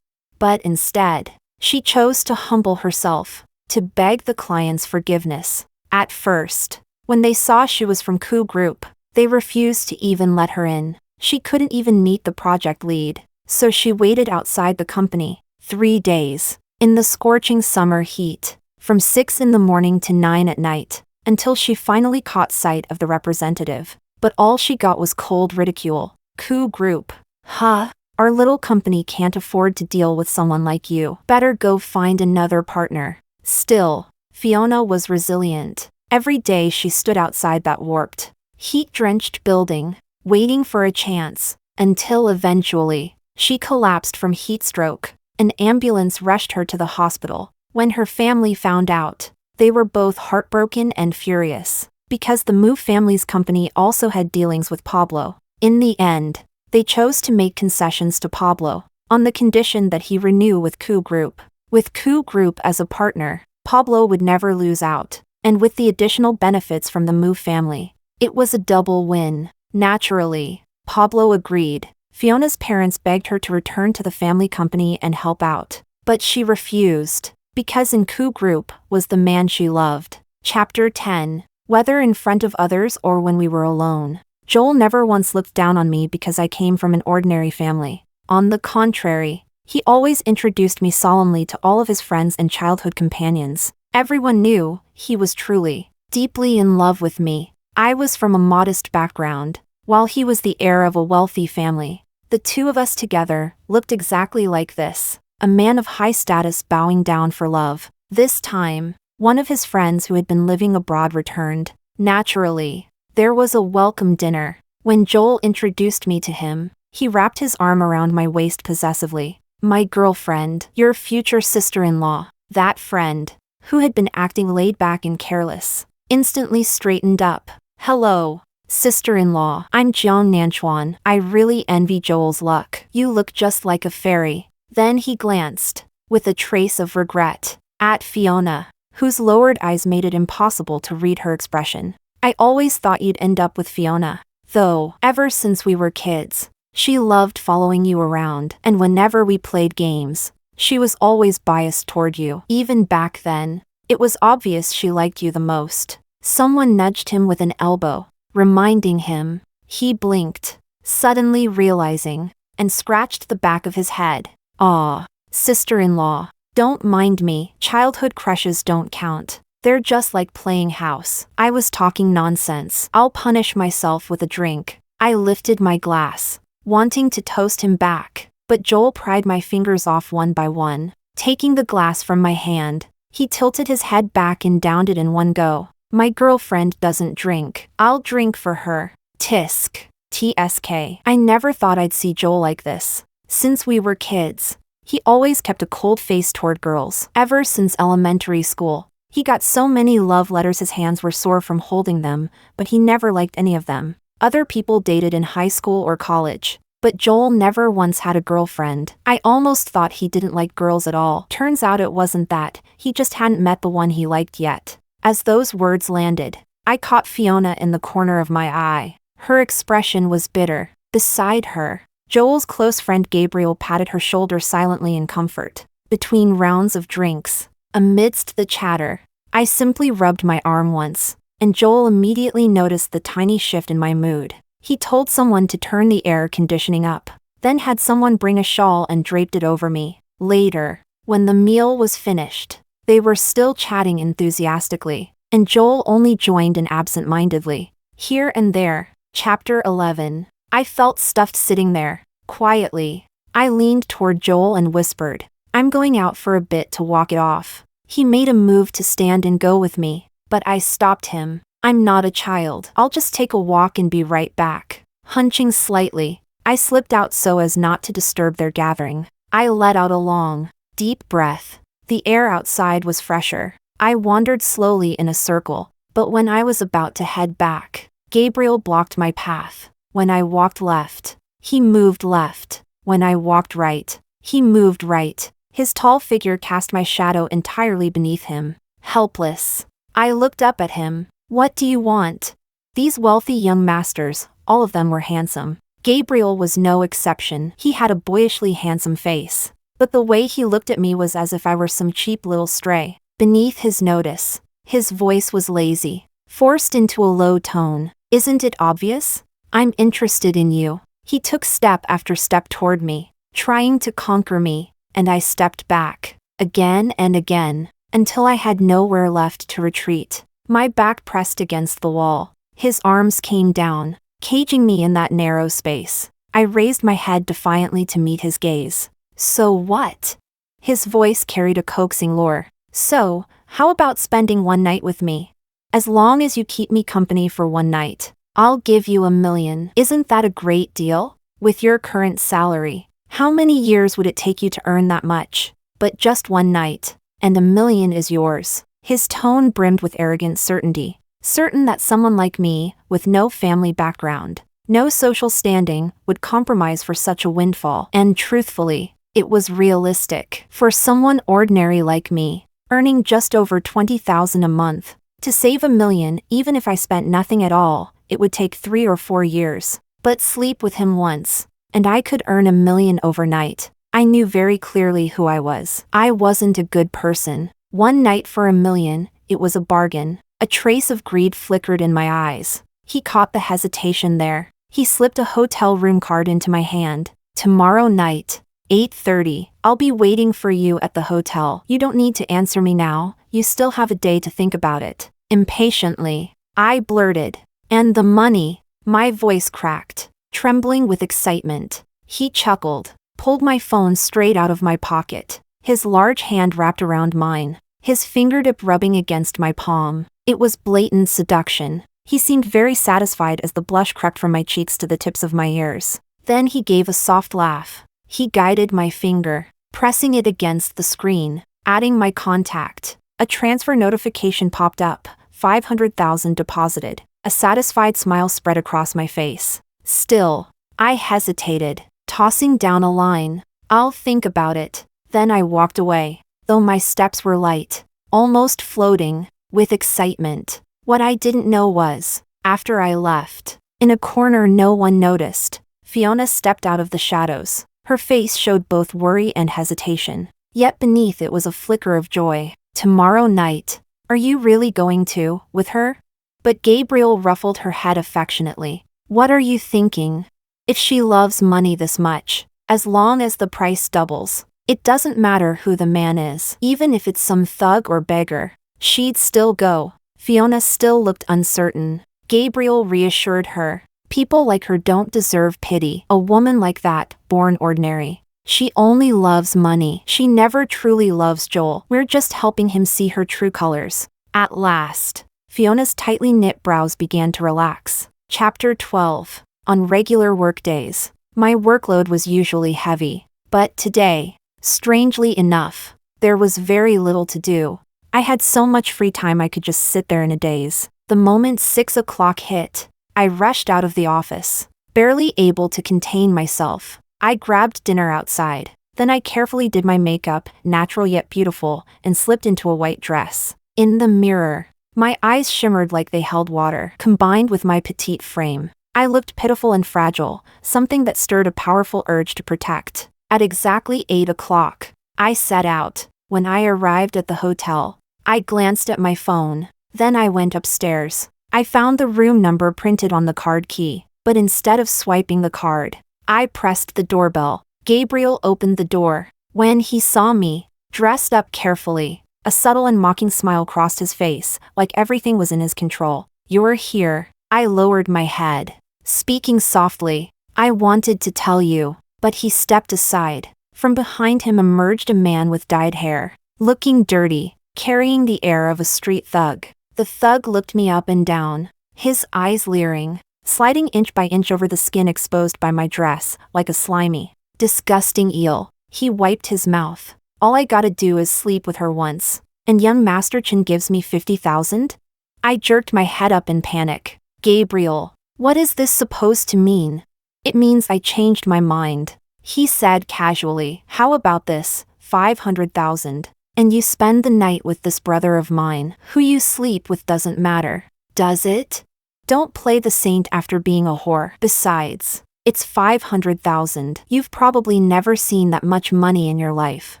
But instead, she chose to humble herself, to beg the client's forgiveness. At first, when they saw she was from Coup Group, they refused to even let her in. She couldn't even meet the project lead, so she waited outside the company. 3 days, in the scorching summer heat, from 6 in the morning to 9 at night, until she finally caught sight of the representative. But all she got was cold ridicule. Coup Group. Huh? Our little company can't afford to deal with someone like you. Better go find another partner. Still, Fiona was resilient. Every day she stood outside that warped, heat-drenched building, waiting for a chance, until eventually, she collapsed from heat stroke. An ambulance rushed her to the hospital. When her family found out, they were both heartbroken and furious, because the Moo family's company also had dealings with Pablo. In the end, they chose to make concessions to Pablo. on the condition that he renew with Coup Group. With Coup Group as a partner, Pablo would never lose out, and with the additional benefits from the Move family, it was a double win. Naturally, Pablo agreed. Fiona's parents begged her to return to the family company and help out, but she refused, because in Coup Group was the man she loved. Chapter 10. Whether in front of others or when we were alone, Joel never once looked down on me because I came from an ordinary family. On the contrary, he always introduced me solemnly to all of his friends and childhood companions. Everyone knew he was truly, deeply in love with me. I was from a modest background, while he was the heir of a wealthy family. The two of us together looked exactly like this, a man of high status bowing down for love. This time, one of his friends who had been living abroad returned. Naturally, there was a welcome dinner. When Joel introduced me to him, he wrapped his arm around my waist possessively. My girlfriend, your future sister-in-law. That friend, who had been acting laid back and careless, instantly straightened up. Hello, sister-in-law. I'm Jiang Nanchuan. I really envy Joel's luck. You look just like a fairy. Then he glanced, with a trace of regret, at Fiona, whose lowered eyes made it impossible to read her expression. I always thought you'd end up with Fiona, though, ever since we were kids. She loved following you around, and whenever we played games, she was always biased toward you. Even back then, it was obvious she liked you the most. Someone nudged him with an elbow, reminding him. He blinked, suddenly realizing, and scratched the back of his head. Aw, sister-in-law, don't mind me. Childhood crushes don't count. They're just like playing house. I was talking nonsense. I'll punish myself with a drink. I lifted my glass, wanting to toast him back, but Joel pried my fingers off one by one. Taking the glass from my hand, he tilted his head back and downed it in one go. My girlfriend doesn't drink. I'll drink for her. Tisk. TSK. I never thought I'd see Joel like this. Since we were kids, he always kept a cold face toward girls. Ever since elementary school, he got so many love letters his hands were sore from holding them, but he never liked any of them. Other people dated in high school or college, but Joel never once had a girlfriend. I almost thought he didn't like girls at all. Turns out it wasn't that, he just hadn't met the one he liked yet. As those words landed, I caught Fiona in the corner of my eye. Her expression was bitter. Beside her, Joel's close friend Gabriel patted her shoulder silently in comfort. Between rounds of drinks, amidst the chatter, I simply rubbed my arm once, and Joel immediately noticed the tiny shift in my mood. He told someone to turn the air conditioning up, then had someone bring a shawl and draped it over me. Later, when the meal was finished, they were still chatting enthusiastically, and Joel only joined in absent-mindedly. Here and there. Chapter 11. I felt stuffed sitting there, quietly. I leaned toward Joel and whispered, I'm going out for a bit to walk it off. He made a move to stand and go with me, but I stopped him. I'm not a child. I'll just take a walk and be right back. Hunching slightly, I slipped out so as not to disturb their gathering. I let out a long, deep breath. The air outside was fresher. I wandered slowly in a circle, but when I was about to head back, Gabriel blocked my path. When I walked left, he moved left. When I walked right, he moved right. His tall figure cast my shadow entirely beneath him. Helpless, I looked up at him. What do you want? These wealthy young masters, all of them were handsome. Gabriel was no exception. He had a boyishly handsome face, but the way he looked at me was as if I were some cheap little stray. Beneath his notice, his voice was lazy, forced into a low tone. Isn't it obvious? I'm interested in you. He took step after step toward me, trying to conquer me, and I stepped back, again and again, until I had nowhere left to retreat. My back pressed against the wall. His arms came down, caging me in that narrow space. I raised my head defiantly to meet his gaze. So what? His voice carried a coaxing lure. So, how about spending one night with me? As long as you keep me company for one night, I'll give you $1 million. Isn't that a great deal? With your current salary, how many years would it take you to earn that much? But just one night, and $1 million is yours. His tone brimmed with arrogant certainty, certain that someone like me, with no family background, no social standing, would compromise for such a windfall. And truthfully, It was realistic. For someone ordinary like me, earning just over $20,000 a month, to save $1 million, even if I spent nothing at all, it would take 3 or 4 years. But sleep with him once, and I could earn $1 million overnight. I knew very clearly who I was. I wasn't a good person. One night for $1 million, it was a bargain. A trace of greed flickered in my eyes. He caught the hesitation there. He slipped a hotel room card into my hand. Tomorrow night, 8:30, I'll be waiting for you at the hotel. You don't need to answer me now. You still have a day to think about it. Impatiently, I blurted. And the money? My voice cracked, trembling with excitement. He chuckled, pulled my phone straight out of my pocket. His large hand wrapped around mine, his fingertip rubbing against my palm. It was blatant seduction. He seemed very satisfied as the blush crept from my cheeks to the tips of my ears. Then he gave a soft laugh. He guided my finger, pressing it against the screen, adding my contact. A transfer notification popped up, 500,000 deposited. A satisfied smile spread across my face. Still, I hesitated, tossing down a line. I'll think about it. Then I walked away, though my steps were light, almost floating, with excitement. What I didn't know was, after I left, in a corner no one noticed, Fiona stepped out of the shadows. Her face showed both worry and hesitation. Yet beneath it was a flicker of joy. Tomorrow night, are you really going to, with her? But Gabriel ruffled her head affectionately. What are you thinking? If she loves money this much, as long as the price doubles, it doesn't matter who the man is. Even if it's some thug or beggar, she'd still go. Fiona still looked uncertain. Gabriel reassured her. People like her don't deserve pity. A woman like that, born ordinary. She only loves money. She never truly loves Joel. We're just helping him see her true colors. At last, Fiona's tightly knit brows began to relax. Chapter 12. On regular work days, my workload was usually heavy. But today, strangely enough, there was very little to do. I had so much free time I could just sit there in a daze. The moment 6 o'clock hit, I rushed out of the office, barely able to contain myself. I grabbed dinner outside. Then I carefully did my makeup, natural yet beautiful, and slipped into a white dress. In the mirror, my eyes shimmered like they held water, combined with my petite frame. I looked pitiful and fragile, something that stirred a powerful urge to protect. At exactly 8 o'clock, I set out. When I arrived at the hotel, I glanced at my phone. Then I went upstairs. I found the room number printed on the card key, but instead of swiping the card, I pressed the doorbell. Gabriel opened the door. When he saw me, dressed up carefully, a subtle and mocking smile crossed his face, like everything was in his control. You're here. I lowered my head, speaking softly. I wanted to tell you, but he stepped aside. From behind him emerged a man with dyed hair, looking dirty, carrying the air of a street thug. The thug looked me up and down, his eyes leering, sliding inch by inch over the skin exposed by my dress, like a slimy, disgusting eel. He wiped his mouth. All I gotta do is sleep with her once, and young Master Chin gives me 50,000? I jerked my head up in panic. Gabriel, what is this supposed to mean? It means I changed my mind. He said casually, how about this, 500,000? And you spend the night with this brother of mine. Who you sleep with doesn't matter, does it? Don't play the saint after being a whore. Besides, it's 500,000. You've probably never seen that much money in your life.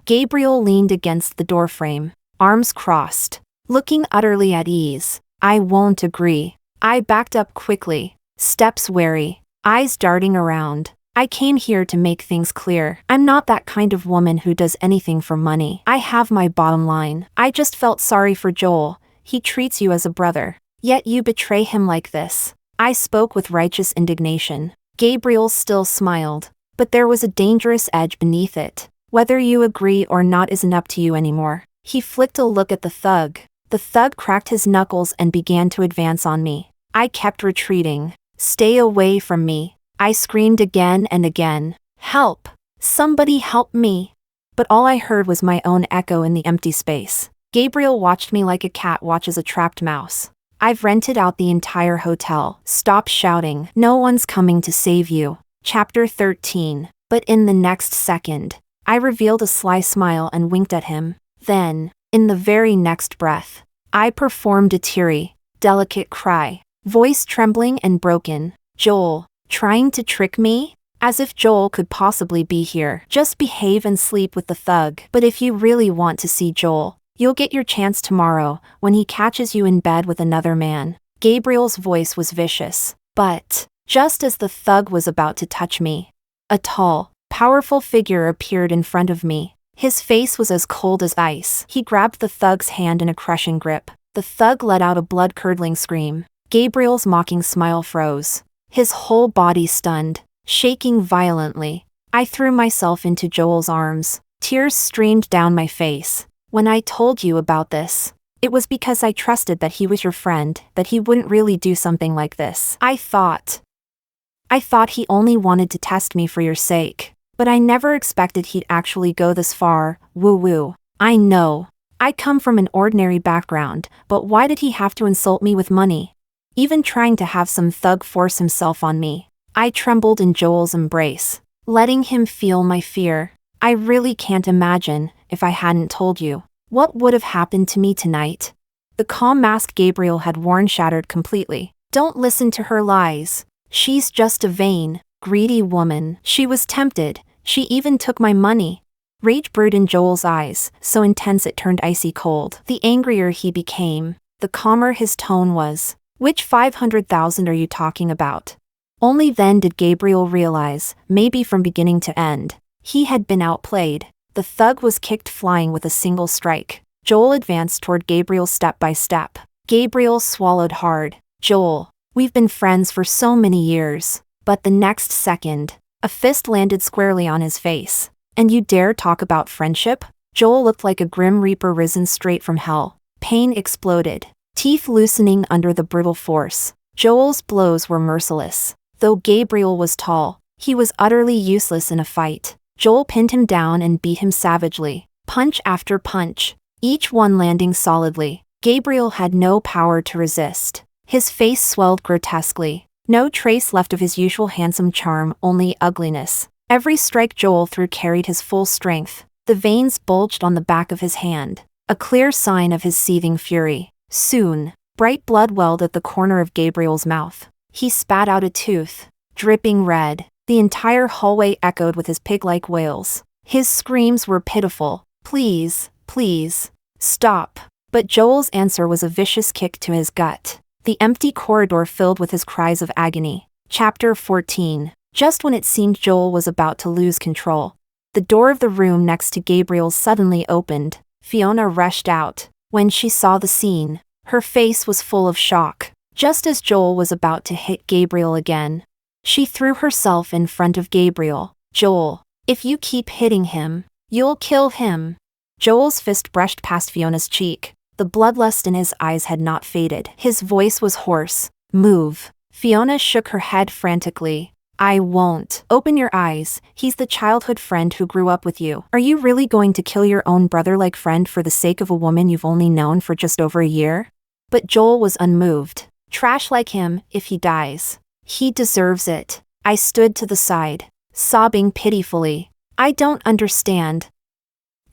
Gabriel leaned against the doorframe, arms crossed, looking utterly at ease. I won't agree. I backed up quickly, steps wary, eyes darting around. I came here to make things clear. I'm not that kind of woman who does anything for money. I have my bottom line. I just felt sorry for Joel. He treats you as a brother. Yet you betray him like this. I spoke with righteous indignation. Gabriel still smiled, but there was a dangerous edge beneath it. Whether you agree or not isn't up to you anymore. He flicked a look at the thug. The thug cracked his knuckles and began to advance on me. I kept retreating. Stay away from me. I screamed again and again. Help! Somebody help me! But all I heard was my own echo in the empty space. Gabriel watched me like a cat watches a trapped mouse. I've rented out the entire hotel. Stop shouting. No one's coming to save you. Chapter 13. But in the next second, I revealed a sly smile and winked at him. Then, in the very next breath, I performed a teary, delicate cry, voice trembling and broken. Joel, trying to trick me? As if Joel could possibly be here. Just behave and sleep with the thug. But if you really want to see Joel, you'll get your chance tomorrow, when he catches you in bed with another man. Gabriel's voice was vicious. But, just as the thug was about to touch me, a tall, powerful figure appeared in front of me. His face was as cold as ice. He grabbed the thug's hand in a crushing grip. The thug let out a blood-curdling scream. Gabriel's mocking smile froze. His whole body stunned, shaking violently. I threw myself into Joel's arms. Tears streamed down my face. When I told you about this, it was because I trusted that he was your friend, that he wouldn't really do something like this. I thought he only wanted to test me for your sake. But I never expected he'd actually go this far. Woo-woo. I know. I come from an ordinary background, but why did he have to insult me with money? Even trying to have some thug force himself on me. I trembled in Joel's embrace, letting him feel my fear. I really can't imagine, if I hadn't told you, what would have happened to me tonight. The calm mask Gabriel had worn shattered completely. Don't listen to her lies. She's just a vain, greedy woman. She was tempted. She even took my money. Rage brewed in Joel's eyes, so intense it turned icy cold. The angrier he became, the calmer his tone was. Which 500,000 are you talking about? Only then did Gabriel realize, maybe from beginning to end, he had been outplayed. The thug was kicked flying with a single strike. Joel advanced toward Gabriel step by step. Gabriel swallowed hard. Joel, we've been friends for so many years. But the next second, a fist landed squarely on his face. And you dare talk about friendship? Joel looked like a grim reaper risen straight from hell. Pain exploded, teeth loosening under the brutal force. Joel's blows were merciless. Though Gabriel was tall, he was utterly useless in a fight. Joel pinned him down and beat him savagely, punch after punch, each one landing solidly. Gabriel had no power to resist. His face swelled grotesquely. No trace left of his usual handsome charm, only ugliness. Every strike Joel threw carried his full strength. The veins bulged on the back of his hand, a clear sign of his seething fury. Soon, bright blood welled at the corner of Gabriel's mouth. He spat out a tooth, dripping red. The entire hallway echoed with his pig-like wails. His screams were pitiful. Please, please, stop. But Joel's answer was a vicious kick to his gut. The empty corridor filled with his cries of agony. Chapter 14. Just when it seemed Joel was about to lose control, the door of the room next to Gabriel's suddenly opened. Fiona rushed out. When she saw the scene, her face was full of shock. Just as Joel was about to hit Gabriel again, she threw herself in front of Gabriel. Joel, if you keep hitting him, you'll kill him. Joel's fist brushed past Fiona's cheek. The bloodlust in his eyes had not faded. His voice was hoarse. Move. Fiona shook her head frantically. I won't. Open your eyes. He's the childhood friend who grew up with you. Are you really going to kill your own brother-like friend for the sake of a woman you've only known for just over a year? But Joel was unmoved. Trash like him, if he dies. He deserves it. I stood to the side, sobbing pitifully. I don't understand.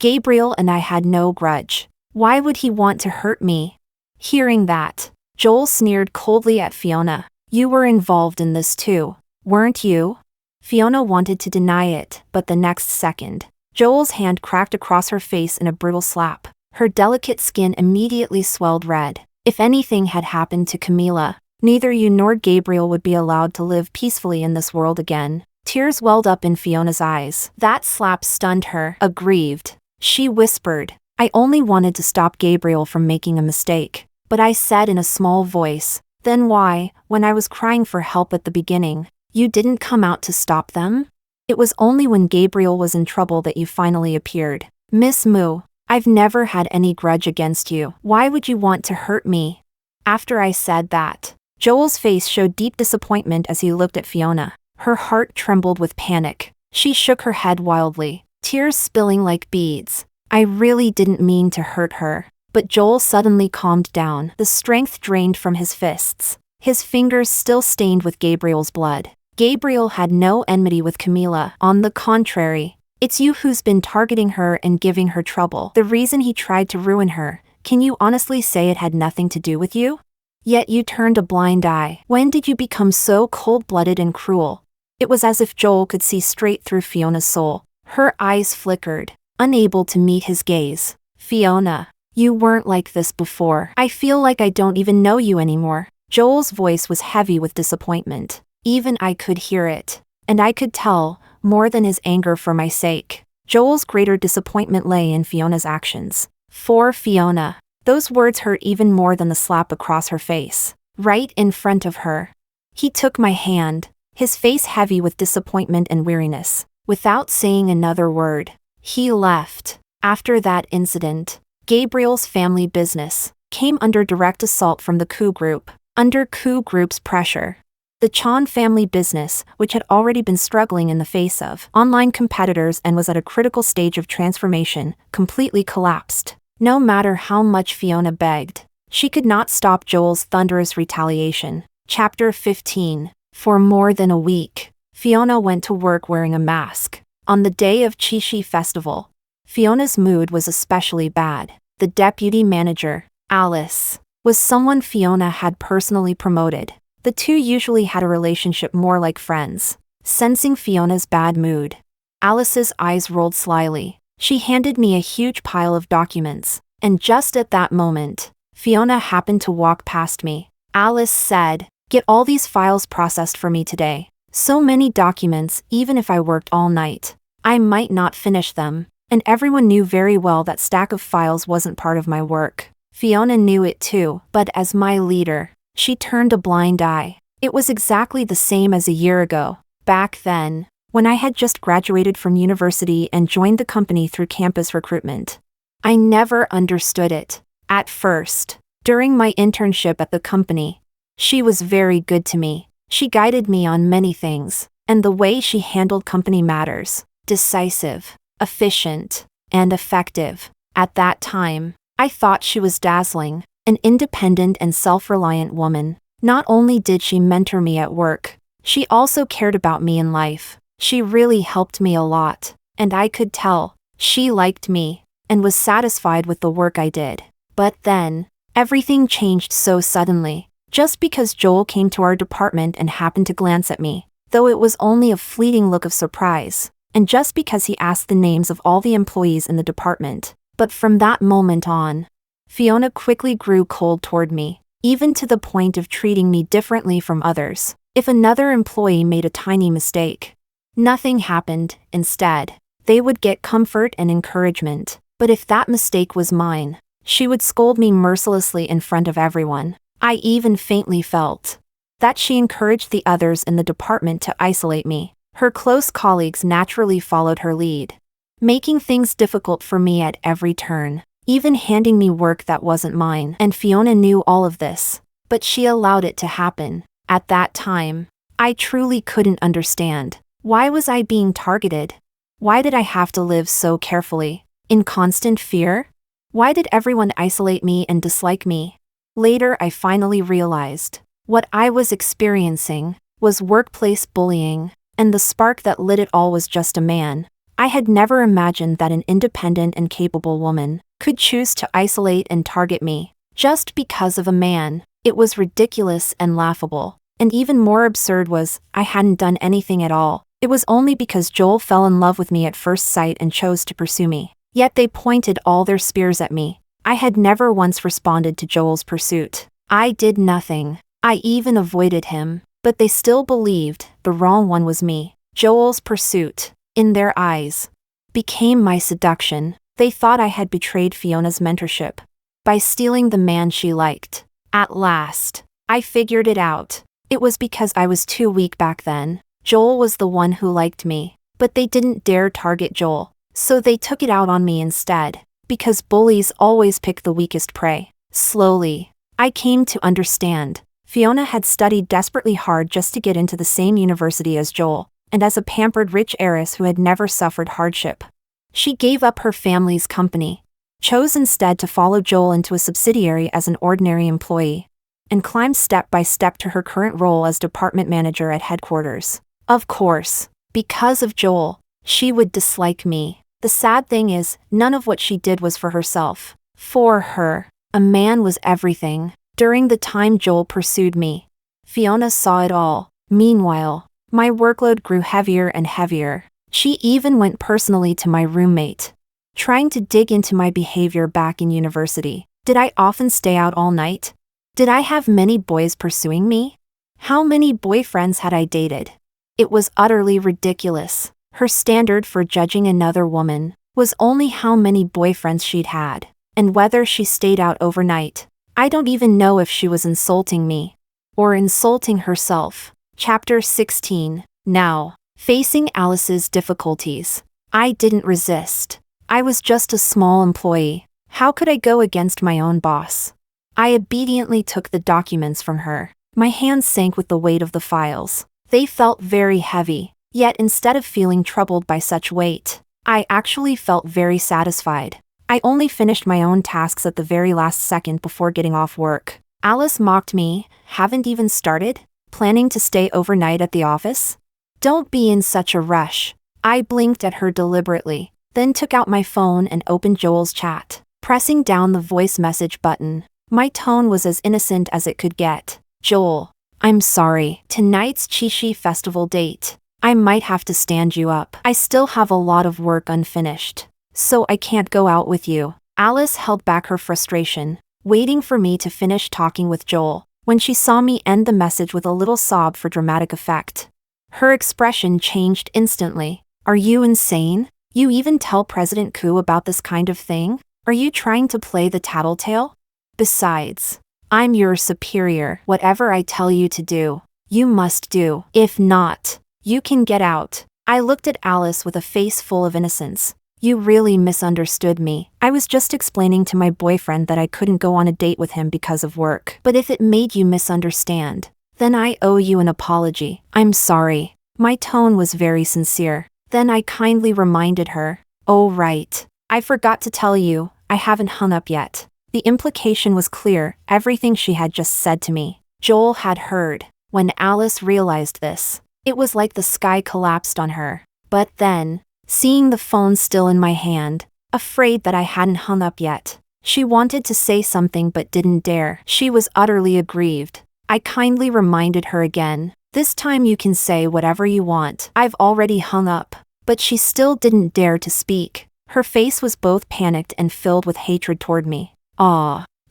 Gabriel and I had no grudge. Why would he want to hurt me? Hearing that, Joel sneered coldly at Fiona. You were involved in this too, weren't you? Fiona wanted to deny it, but the next second, Joel's hand cracked across her face in a brutal slap. Her delicate skin immediately swelled red. If anything had happened to Camila, neither you nor Gabriel would be allowed to live peacefully in this world again. Tears welled up in Fiona's eyes. That slap stunned her. Aggrieved, she whispered, I only wanted to stop Gabriel from making a mistake. But I said in a small voice, then why, when I was crying for help at the beginning, you didn't come out to stop them? It was only when Gabriel was in trouble that you finally appeared. Miss Moo, I've never had any grudge against you. Why would you want to hurt me? After I said that, Joel's face showed deep disappointment as he looked at Fiona. Her heart trembled with panic. She shook her head wildly, tears spilling like beads. I really didn't mean to hurt her. But Joel suddenly calmed down. The strength drained from his fists. His fingers still stained with Gabriel's blood. Gabriel had no enmity with Camila. On the contrary, It's you who's been targeting her and giving her trouble. The reason he tried to ruin her, can you honestly say it had nothing to do with you? Yet you turned a blind eye. When did you become so cold-blooded and cruel? It was as if Joel could see straight through Fiona's soul. Her eyes flickered, unable to meet his gaze. Fiona, you weren't like this before. I feel like I don't even know you anymore. Joel's voice was heavy with disappointment. Even I could hear it. And I could tell, more than his anger for my sake. Joel's greater disappointment lay in Fiona's actions. For Fiona, those words hurt even more than the slap across her face. Right in front of her. He took my hand, his face heavy with disappointment and weariness. Without saying another word, he left. After that incident, Gabriel's family business came under direct assault from the Koo Group. Under Koo Group's pressure, the Chan family business, which had already been struggling in the face of online competitors and was at a critical stage of transformation, completely collapsed. No matter how much Fiona begged, she could not stop Joel's thunderous retaliation. Chapter 15. For more than a week, Fiona went to work wearing a mask. On the day of Chishi Festival, Fiona's mood was especially bad. The deputy manager, Alice, was someone Fiona had personally promoted. The two usually had a relationship more like friends. Sensing Fiona's bad mood, Alice's eyes rolled slyly. She handed me a huge pile of documents, and just at that moment, Fiona happened to walk past me. Alice said, "Get all these files processed for me today. So many documents, even if I worked all night, I might not finish them." And everyone knew very well that stack of files wasn't part of my work. Fiona knew it too, but as my leader, she turned a blind eye. It was exactly the same as a year ago. Back then, when I had just graduated from university and joined the company through campus recruitment. I never understood it. At first, during my internship at the company, she was very good to me. She guided me on many things, and the way she handled company matters, decisive, efficient, and effective. At that time, I thought she was dazzling, an independent and self-reliant woman. Not only did she mentor me at work, she also cared about me in life. She really helped me a lot, and I could tell she liked me and was satisfied with the work I did. But then, everything changed so suddenly, just because Joel came to our department and happened to glance at me, though it was only a fleeting look of surprise, and just because he asked the names of all the employees in the department. But from that moment on, Fiona quickly grew cold toward me, even to the point of treating me differently from others. If another employee made a tiny mistake, nothing happened. Instead, they would get comfort and encouragement. But if that mistake was mine, she would scold me mercilessly in front of everyone. I even faintly felt that she encouraged the others in the department to isolate me. Her close colleagues naturally followed her lead, making things difficult for me at every turn, even handing me work that wasn't mine. And Fiona knew all of this, but she allowed it to happen. At that time, I truly couldn't understand. Why was I being targeted? Why did I have to live so carefully, in constant fear? Why did everyone isolate me and dislike me? Later I finally realized, what I was experiencing was workplace bullying, and the spark that lit it all was just a man. I had never imagined that an independent and capable woman could choose to isolate and target me, just because of a man. It was ridiculous and laughable. And even more absurd was, I hadn't done anything at all. It was only because Joel fell in love with me at first sight and chose to pursue me. Yet they pointed all their spears at me. I had never once responded to Joel's pursuit. I did nothing. I even avoided him. But they still believed the wrong one was me. Joel's pursuit, in their eyes, became my seduction. They thought I had betrayed Fiona's mentorship by stealing the man she liked. At last, I figured it out. It was because I was too weak back then. Joel was the one who liked me, but they didn't dare target Joel, so they took it out on me instead, because bullies always pick the weakest prey. Slowly, I came to understand. Fiona had studied desperately hard just to get into the same university as Joel, and as a pampered rich heiress who had never suffered hardship, she gave up her family's company, chose instead to follow Joel into a subsidiary as an ordinary employee, and climbed step by step to her current role as department manager at headquarters. Of course, because of Joel, She would dislike me. The sad thing is, none of what she did was for herself. For her, a man was everything. During the time Joel pursued me, Fiona saw it all. Meanwhile, my workload grew heavier and heavier. She even went personally to my roommate, trying to dig into my behavior back in university. Did I often stay out all night? Did I have many boys pursuing me? How many boyfriends had I dated? It was utterly ridiculous. Her standard for judging another woman was only how many boyfriends she'd had, and whether she stayed out overnight. I don't even know if she was insulting me or insulting herself. Chapter 16. Now, facing Alice's difficulties. I didn't resist. I was just a small employee. How could I go against my own boss? I obediently took the documents from her. My hands sank with the weight of the files. They felt very heavy, yet instead of feeling troubled by such weight, I actually felt very satisfied. I only finished my own tasks at the very last second before getting off work. Alice mocked me. Haven't even started? Planning to stay overnight at the office? Don't be in such a rush. I blinked at her deliberately, then took out my phone and opened Joel's chat. Pressing down the voice message button, my tone was as innocent as it could get. Joel, I'm sorry. Tonight's Chishi festival date. I might have to stand you up. I still have a lot of work unfinished, so I can't go out with you. Alice held back her frustration, waiting for me to finish talking with Joel. When she saw me end the message with a little sob for dramatic effect, her expression changed instantly. Are you insane? You even tell President Ku about this kind of thing? Are you trying to play the tattletale? Besides, I'm your superior. Whatever I tell you to do, you must do. If not, you can get out. I looked at Alice with a face full of innocence. You really misunderstood me. I was just explaining to my boyfriend that I couldn't go on a date with him because of work. But if it made you misunderstand, then I owe you an apology. I'm sorry. My tone was very sincere. Then I kindly reminded her. Oh right. I forgot to tell you, I haven't hung up yet. The implication was clear, everything she had just said to me. Joel had heard. When Alice realized this, it was like the sky collapsed on her. But then, seeing the phone still in my hand, afraid that I hadn't hung up yet, she wanted to say something but didn't dare. She was utterly aggrieved. I kindly reminded her again. This time you can say whatever you want. I've already hung up. But she still didn't dare to speak. Her face was both panicked and filled with hatred toward me.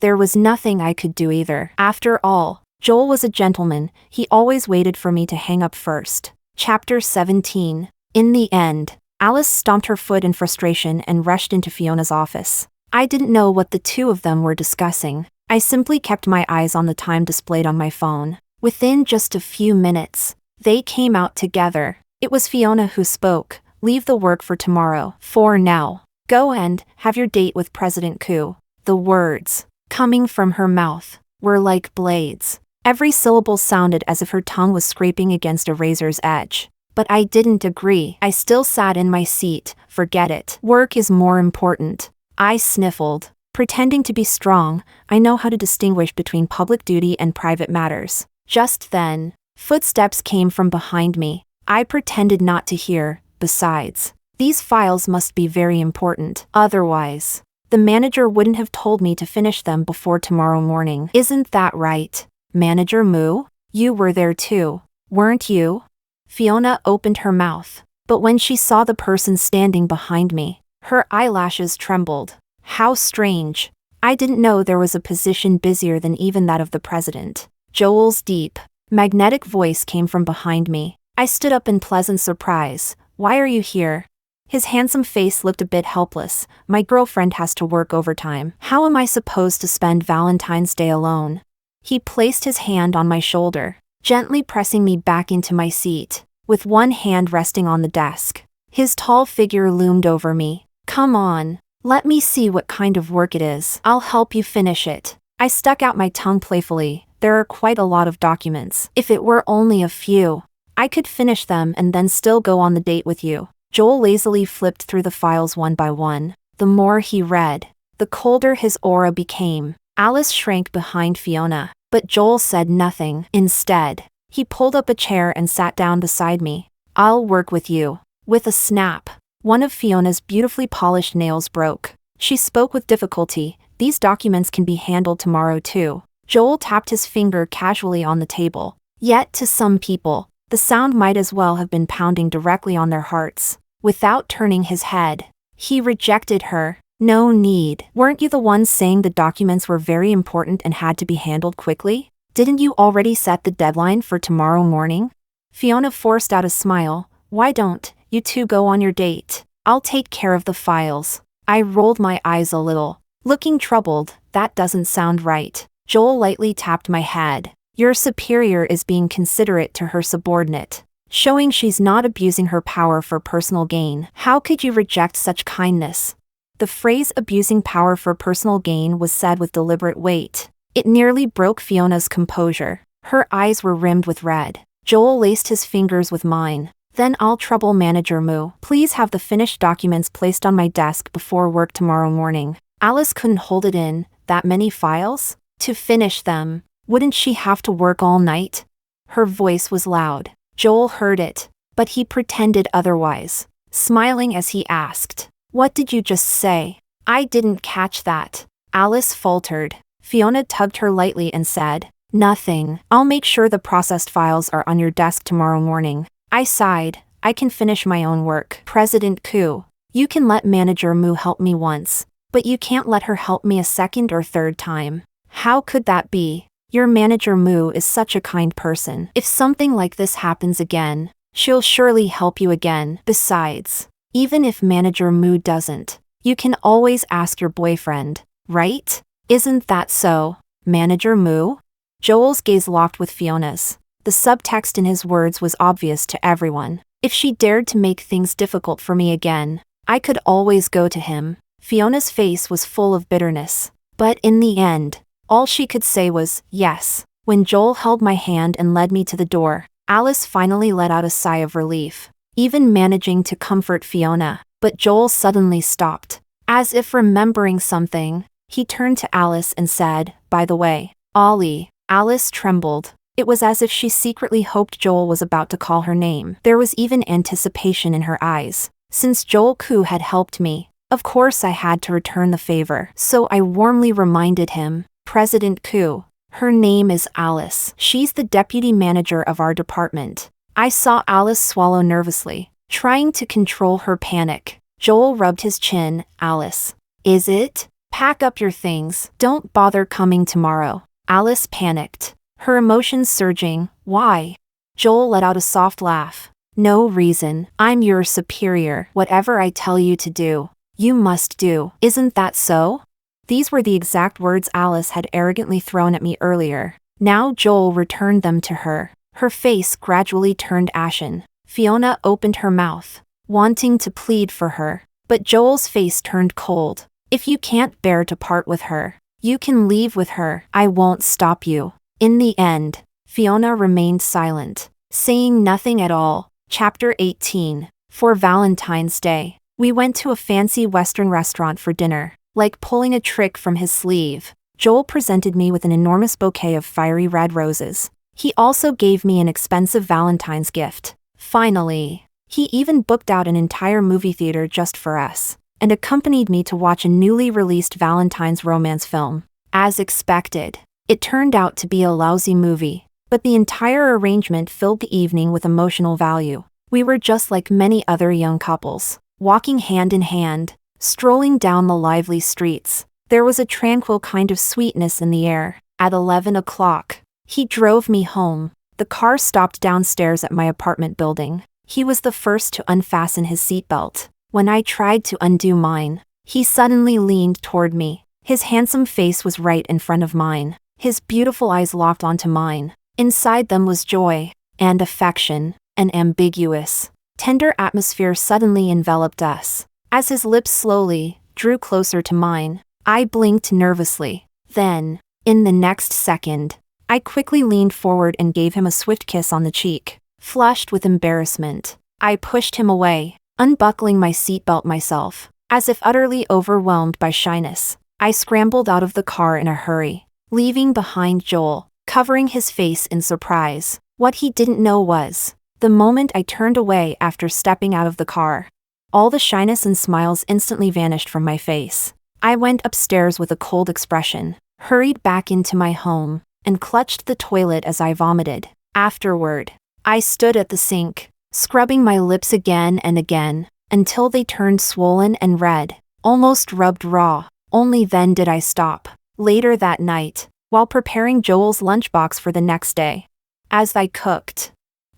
There was nothing I could do either. After all, Joel was a gentleman. He always waited for me to hang up first. Chapter 17. In the end, Alice stomped her foot in frustration and rushed into Fiona's office. I didn't know what the two of them were discussing. I simply kept my eyes on the time displayed on my phone. Within just a few minutes, they came out together. It was Fiona who spoke. Leave the work for tomorrow. For now. Go and have your date with President Ku. The words, coming from her mouth, were like blades. Every syllable sounded as if her tongue was scraping against a razor's edge. But I didn't agree. I still sat in my seat. Forget it. Work is more important. I sniffled. Pretending to be strong, I know how to distinguish between public duty and private matters. Just then, footsteps came from behind me. I pretended not to hear. Besides, these files must be very important. Otherwise, the manager wouldn't have told me to finish them before tomorrow morning. Isn't that right? Manager Mu? You were there too, weren't you? Fiona opened her mouth, but when she saw the person standing behind me, her eyelashes trembled. How strange. I didn't know there was a position busier than even that of the president. Joel's deep, magnetic voice came from behind me. I stood up in pleasant surprise. Why are you here? His handsome face looked a bit helpless. My girlfriend has to work overtime. How am I supposed to spend Valentine's Day alone? He placed his hand on my shoulder, gently pressing me back into my seat, with one hand resting on the desk. His tall figure loomed over me. Come on, let me see what kind of work it is. I'll help you finish it. I stuck out my tongue playfully. There are quite a lot of documents. If it were only a few, I could finish them and then still go on the date with you. Joel lazily flipped through the files one by one. The more he read, the colder his aura became. Alice shrank behind Fiona, but Joel said nothing. Instead, he pulled up a chair and sat down beside me. I'll work with you. With a snap, one of Fiona's beautifully polished nails broke. She spoke with difficulty. These documents can be handled tomorrow too. Joel tapped his finger casually on the table. Yet to some people, the sound might as well have been pounding directly on their hearts. Without turning his head, he rejected her. No need. Weren't you the ones saying the documents were very important and had to be handled quickly? Didn't you already set the deadline for tomorrow morning? Fiona forced out a smile. Why don't you two go on your date? I'll take care of the files. I rolled my eyes a little. Looking troubled, that doesn't sound right. Joel lightly tapped my head. Your superior is being considerate to her subordinate, showing she's not abusing her power for personal gain. How could you reject such kindness? The phrase abusing power for personal gain was said with deliberate weight. It nearly broke Fiona's composure. Her eyes were rimmed with red. Joel laced his fingers with mine. Then I'll trouble Manager Moo. Please have the finished documents placed on my desk before work tomorrow morning. Alice couldn't hold it in. That many files? To finish them, wouldn't she have to work all night? Her voice was loud. Joel heard it, but he pretended otherwise, smiling as he asked, "What did you just say?" "I didn't catch that," Alice faltered. Fiona tugged her lightly and said, "Nothing. I'll make sure the processed files are on your desk tomorrow morning." I sighed. I can finish my own work. President Koo, you can let Manager Moo help me once, but you can't let her help me a second or third time. How could that be? Your Manager Moo is such a kind person. If something like this happens again, she'll surely help you again. Besides, even if Manager Moo doesn't, you can always ask your boyfriend, right? Isn't that so, Manager Moo? Joel's gaze locked with Fiona's. The subtext in his words was obvious to everyone. If she dared to make things difficult for me again, I could always go to him. Fiona's face was full of bitterness. But in the end, all she could say was, yes. When Joel held my hand and led me to the door, Alice finally let out a sigh of relief, even managing to comfort Fiona. But Joel suddenly stopped. As if remembering something, he turned to Alice and said, "By the way, Ollie." Alice trembled. It was as if she secretly hoped Joel was about to call her name. There was even anticipation in her eyes. Since Joel Koo had helped me, of course I had to return the favor. So I warmly reminded him, "President Koo, her name is Alice. She's the deputy manager of our department." I saw Alice swallow nervously, trying to control her panic. Joel rubbed his chin. "Alice, is it? Pack up your things. Don't bother coming tomorrow." Alice panicked, her emotions surging. "Why?" Joel let out a soft laugh. "No reason. I'm your superior. Whatever I tell you to do, you must do. Isn't that so?" These were the exact words Alice had arrogantly thrown at me earlier. Now Joel returned them to her. Her face gradually turned ashen. Fiona opened her mouth, wanting to plead for her, but Joel's face turned cold. "If you can't bear to part with her, you can leave with her. I won't stop you." In the end, Fiona remained silent, saying nothing at all. Chapter 18. For Valentine's Day, we went to a fancy Western restaurant for dinner. Like pulling a trick from his sleeve, Joel presented me with an enormous bouquet of fiery red roses. He also gave me an expensive Valentine's gift. Finally, he even booked out an entire movie theater just for us, and accompanied me to watch a newly released Valentine's romance film. As expected, it turned out to be a lousy movie, but the entire arrangement filled the evening with emotional value. We were just like many other young couples, walking hand in hand, strolling down the lively streets. There was a tranquil kind of sweetness in the air. At 11 o'clock, he drove me home. The car stopped downstairs at my apartment building. He was the first to unfasten his seatbelt. When I tried to undo mine, he suddenly leaned toward me. His handsome face was right in front of mine. His beautiful eyes locked onto mine. Inside them was joy and affection. An ambiguous, tender atmosphere suddenly enveloped us. As his lips slowly drew closer to mine, I blinked nervously. Then, in the next second, I quickly leaned forward and gave him a swift kiss on the cheek. Flushed with embarrassment, I pushed him away, unbuckling my seatbelt myself. As if utterly overwhelmed by shyness, I scrambled out of the car in a hurry, leaving behind Joel, covering his face in surprise. What he didn't know was, The moment I turned away after stepping out of the car, all the shyness and smiles instantly vanished from my face. I went upstairs with a cold expression, hurried back into my home, and clutched the toilet as I vomited. Afterward, I stood at the sink, scrubbing my lips again and again, until they turned swollen and red, almost rubbed raw. Only then did I stop. Later that night, while preparing Joel's lunchbox for the next day, as I cooked,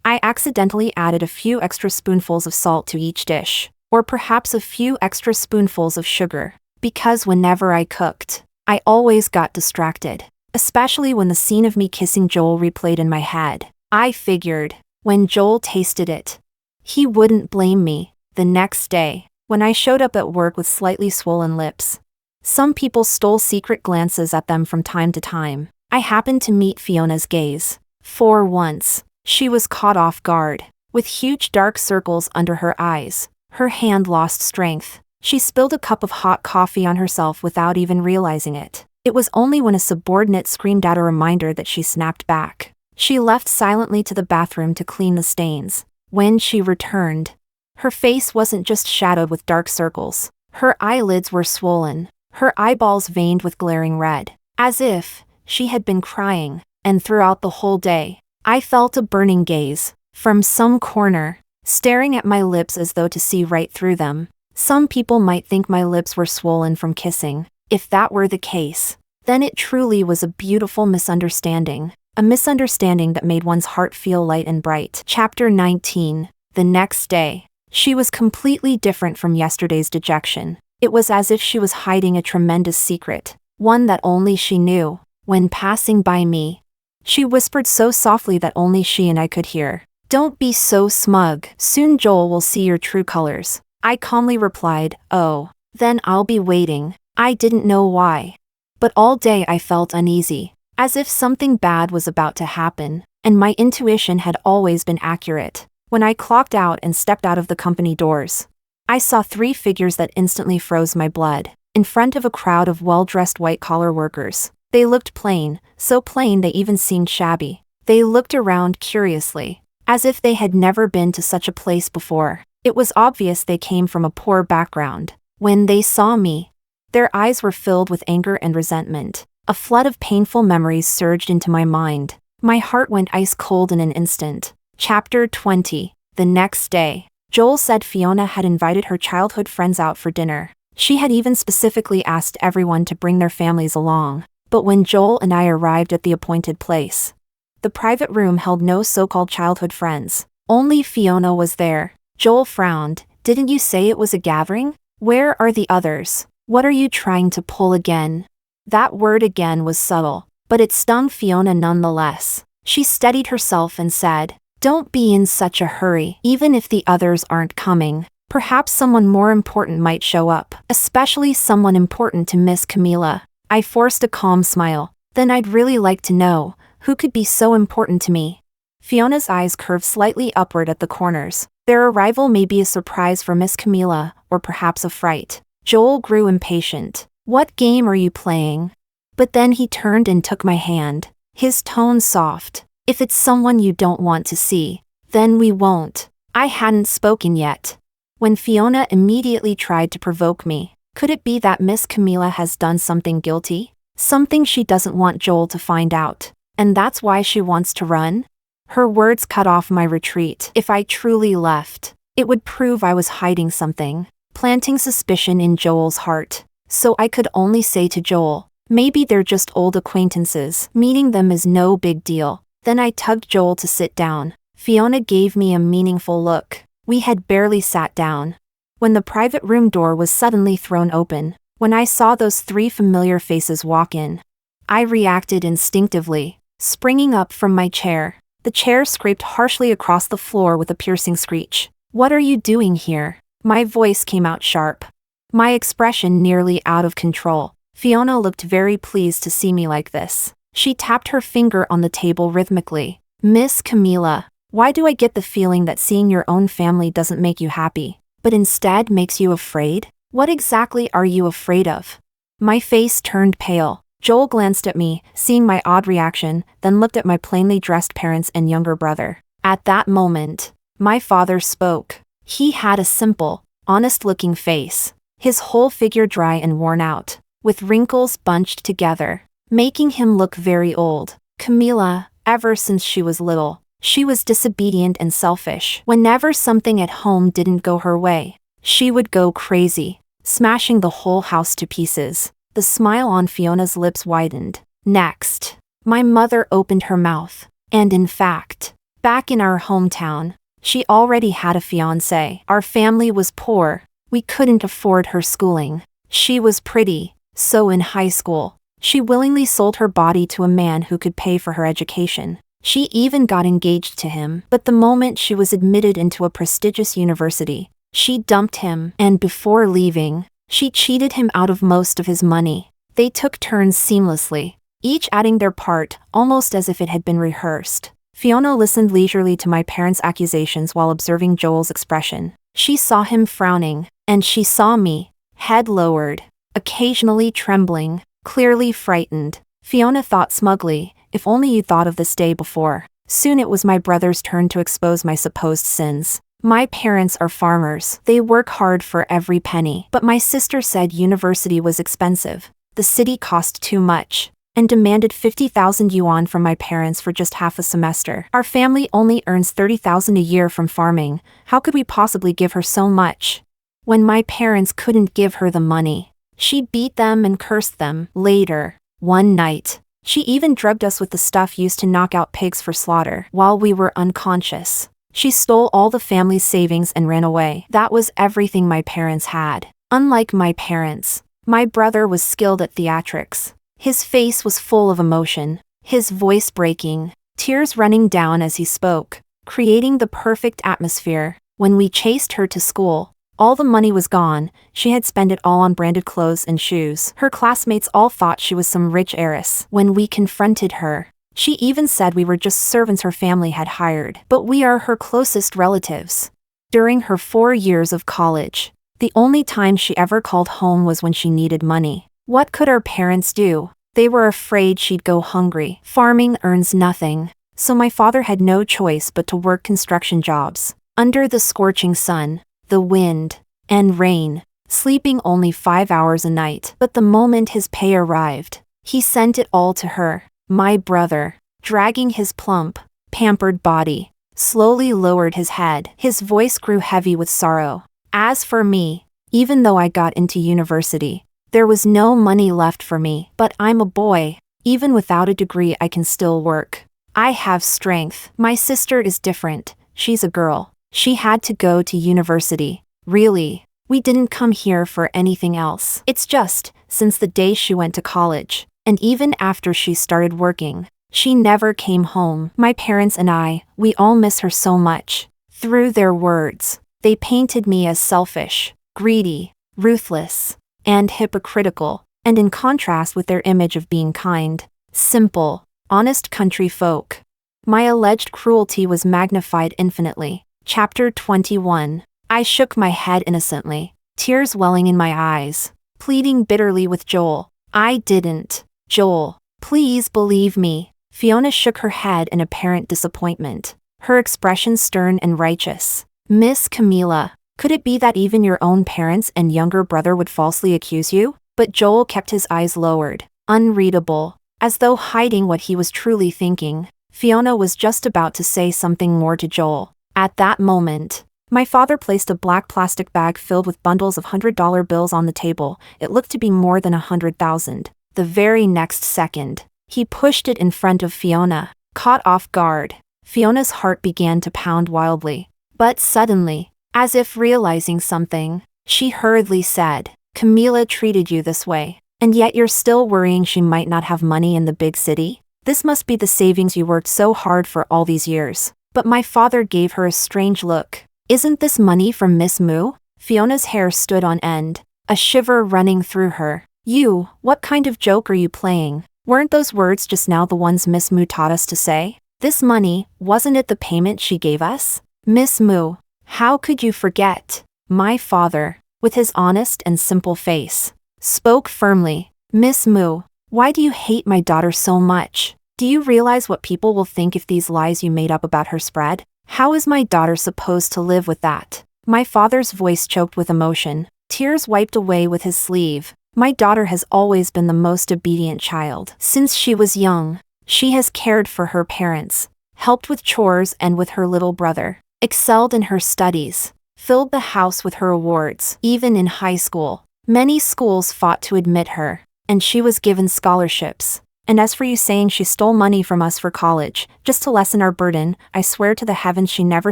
I accidentally added a few extra spoonfuls of salt to each dish, or perhaps a few extra spoonfuls of sugar, because whenever I cooked, I always got distracted, especially when the scene of me kissing Joel replayed in my head. I figured, when Joel tasted it, he wouldn't blame me. The next day, when I showed up at work with slightly swollen lips, some people stole secret glances at them from time to time. I happened to meet Fiona's gaze. For once, she was caught off guard. With huge dark circles under her eyes, her hand lost strength. She spilled a cup of hot coffee on herself without even realizing it. It was only when a subordinate screamed out a reminder that she snapped back. She left silently to the bathroom to clean the stains. When she returned, her face wasn't just shadowed with dark circles. Her eyelids were swollen, her eyeballs veined with glaring red, as if she had been crying. And throughout the whole day, I felt a burning gaze from some corner, staring at my lips as though to see right through them. Some people might think my lips were swollen from kissing. If that were the case, then it truly was a beautiful misunderstanding. A misunderstanding that made one's heart feel light and bright. Chapter 19. The next day, she was completely different from yesterday's dejection. It was as if she was hiding a tremendous secret, one that only she knew. When passing by me, she whispered so softly that only she and I could hear, "Don't be so smug. Soon Joel will see your true colors." I calmly replied, "Oh, then I'll be waiting." I didn't know why, but all day I felt uneasy, as if something bad was about to happen, and my intuition had always been accurate. When I clocked out and stepped out of the company doors, I saw three figures that instantly froze my blood. In front of a crowd of well-dressed white-collar workers, they looked plain, so plain they even seemed shabby. They looked around curiously, as if they had never been to such a place before. It was obvious they came from a poor background. When they saw me, their eyes were filled with anger and resentment. A flood of painful memories surged into my mind. My heart went ice cold in an instant. Chapter 20. The next day, Joel said Fiona had invited her childhood friends out for dinner. She had even specifically asked everyone to bring their families along. But when Joel and I arrived at the appointed place, the private room held no so-called childhood friends. Only Fiona was there. Joel frowned. "Didn't you say it was a gathering? Where are the others? What are you trying to pull again?" That word again was subtle, but it stung Fiona nonetheless. She steadied herself and said, "Don't be in such a hurry. Even if the others aren't coming, perhaps someone more important might show up, especially someone important to Miss Camila." I forced a calm smile. "Then I'd really like to know, who could be so important to me?" Fiona's eyes curved slightly upward at the corners. Their arrival may be a surprise for Miss Camila, or perhaps a fright. Joel grew impatient. "What game are you playing?" But then he turned and took my hand, his tone soft. "If it's someone you don't want to see, then we won't." I hadn't spoken yet, when Fiona immediately tried to provoke me. Could it be that Miss Camila has done something guilty? Something she doesn't want Joel to find out, and that's why she wants to run? Her words cut off my retreat. If I truly left, it would prove I was hiding something, planting suspicion in Joel's heart. So I could only say to Joel, "Maybe they're just old acquaintances. Meeting them is no big deal." Then I tugged Joel to sit down. Fiona gave me a meaningful look. We had barely sat down when the private room door was suddenly thrown open. When I saw those three familiar faces walk in, I reacted instinctively, springing up from my chair. The chair scraped harshly across the floor with a piercing screech. "What are you doing here?" My voice came out sharp, my expression nearly out of control. Fiona looked very pleased to see me like this. She tapped her finger on the table rhythmically. "Miss Camila, why do I get the feeling that seeing your own family doesn't make you happy, but instead makes you afraid? What exactly are you afraid of?" My face turned pale. Joel glanced at me, seeing my odd reaction, then looked at my plainly dressed parents and younger brother. At that moment, my father spoke. He had a simple, honest-looking face, his whole figure dry and worn out, with wrinkles bunched together, making him look very old. Camila, ever since she was little, she was disobedient and selfish. Whenever something at home didn't go her way, she would go crazy, smashing the whole house to pieces. The smile on Fiona's lips widened. Next, my mother opened her mouth, and in fact, back in our hometown, she already had a fiancé. Our family was poor, we couldn't afford her schooling. She was pretty, so in high school, she willingly sold her body to a man who could pay for her education. She even got engaged to him, but the moment she was admitted into a prestigious university, she dumped him, and before leaving, she cheated him out of most of his money. They took turns seamlessly, each adding their part, almost as if it had been rehearsed. Fiona listened leisurely to my parents' accusations while observing Joel's expression. She saw him frowning, and she saw me, head lowered, occasionally trembling, clearly frightened. Fiona thought smugly, if only you thought of this day before. Soon it was my brother's turn to expose my supposed sins. My parents are farmers. They work hard for every penny. But my sister said university was expensive. The city cost too much, and demanded 50,000 yuan from my parents for just half a semester. Our family only earns 30,000 a year from farming. How could we possibly give her so much? When my parents couldn't give her the money, she beat them and cursed them. Later, one night, she even drugged us with the stuff used to knock out pigs for slaughter. While we were unconscious, she stole all the family's savings and ran away. That was everything my parents had. Unlike my parents, my brother was skilled at theatrics. His face was full of emotion, his voice breaking, tears running down as he spoke, creating the perfect atmosphere. When we chased her to school, all the money was gone. She had spent it all on branded clothes and shoes. Her classmates all thought she was some rich heiress. When we confronted her, she even said we were just servants her family had hired. But we are her closest relatives. During her 4 years of college, the only time she ever called home was when she needed money. What could our parents do? They were afraid she'd go hungry. Farming earns nothing, so my father had no choice but to work construction jobs, under the scorching sun, the wind, and rain, sleeping only 5 hours a night. But the moment his pay arrived, he sent it all to her. My brother, dragging his plump, pampered body, slowly lowered his head. His voice grew heavy with sorrow. As for me, even though I got into university, there was no money left for me. But I'm a boy. Even without a degree, I can still work. I have strength. My sister is different. She's a girl. She had to go to university. Really, we didn't come here for anything else. It's just, since the day she went to college, and even after she started working, she never came home. My parents and I, we all miss her so much. Through their words, they painted me as selfish, greedy, ruthless, and hypocritical, and in contrast with their image of being kind, simple, honest country folk. My alleged cruelty was magnified infinitely. Chapter 21. I shook my head innocently, tears welling in my eyes, pleading bitterly with Joel. I didn't. Joel, please believe me. Fiona shook her head in apparent disappointment, her expression stern and righteous. Miss Camila, could it be that even your own parents and younger brother would falsely accuse you? But Joel kept his eyes lowered, unreadable, as though hiding what he was truly thinking. Fiona was just about to say something more to Joel. At that moment, my father placed a black plastic bag filled with bundles of $100 bills on the table. It looked to be more than 100,000. The very next second, he pushed it in front of Fiona. Caught off guard, Fiona's heart began to pound wildly. But suddenly, as if realizing something, she hurriedly said, Camila treated you this way, and yet you're still worrying she might not have money in the big city? This must be the savings you worked so hard for all these years. But my father gave her a strange look. Isn't this money from Miss Moo? Fiona's hair stood on end, a shiver running through her. You, what kind of joke are you playing? Weren't those words just now the ones Miss Moo taught us to say? This money, wasn't it the payment she gave us? Miss Moo, how could you forget? My father, with his honest and simple face, spoke firmly. Miss Moo, why do you hate my daughter so much? Do you realize what people will think if these lies you made up about her spread? How is my daughter supposed to live with that? My father's voice choked with emotion. Tears wiped away with his sleeve. My daughter has always been the most obedient child. Since she was young, she has cared for her parents, helped with chores and with her little brother, excelled in her studies, filled the house with her awards. Even in high school, many schools fought to admit her, and she was given scholarships. And as for you saying she stole money from us for college, just to lessen our burden, I swear to the heavens she never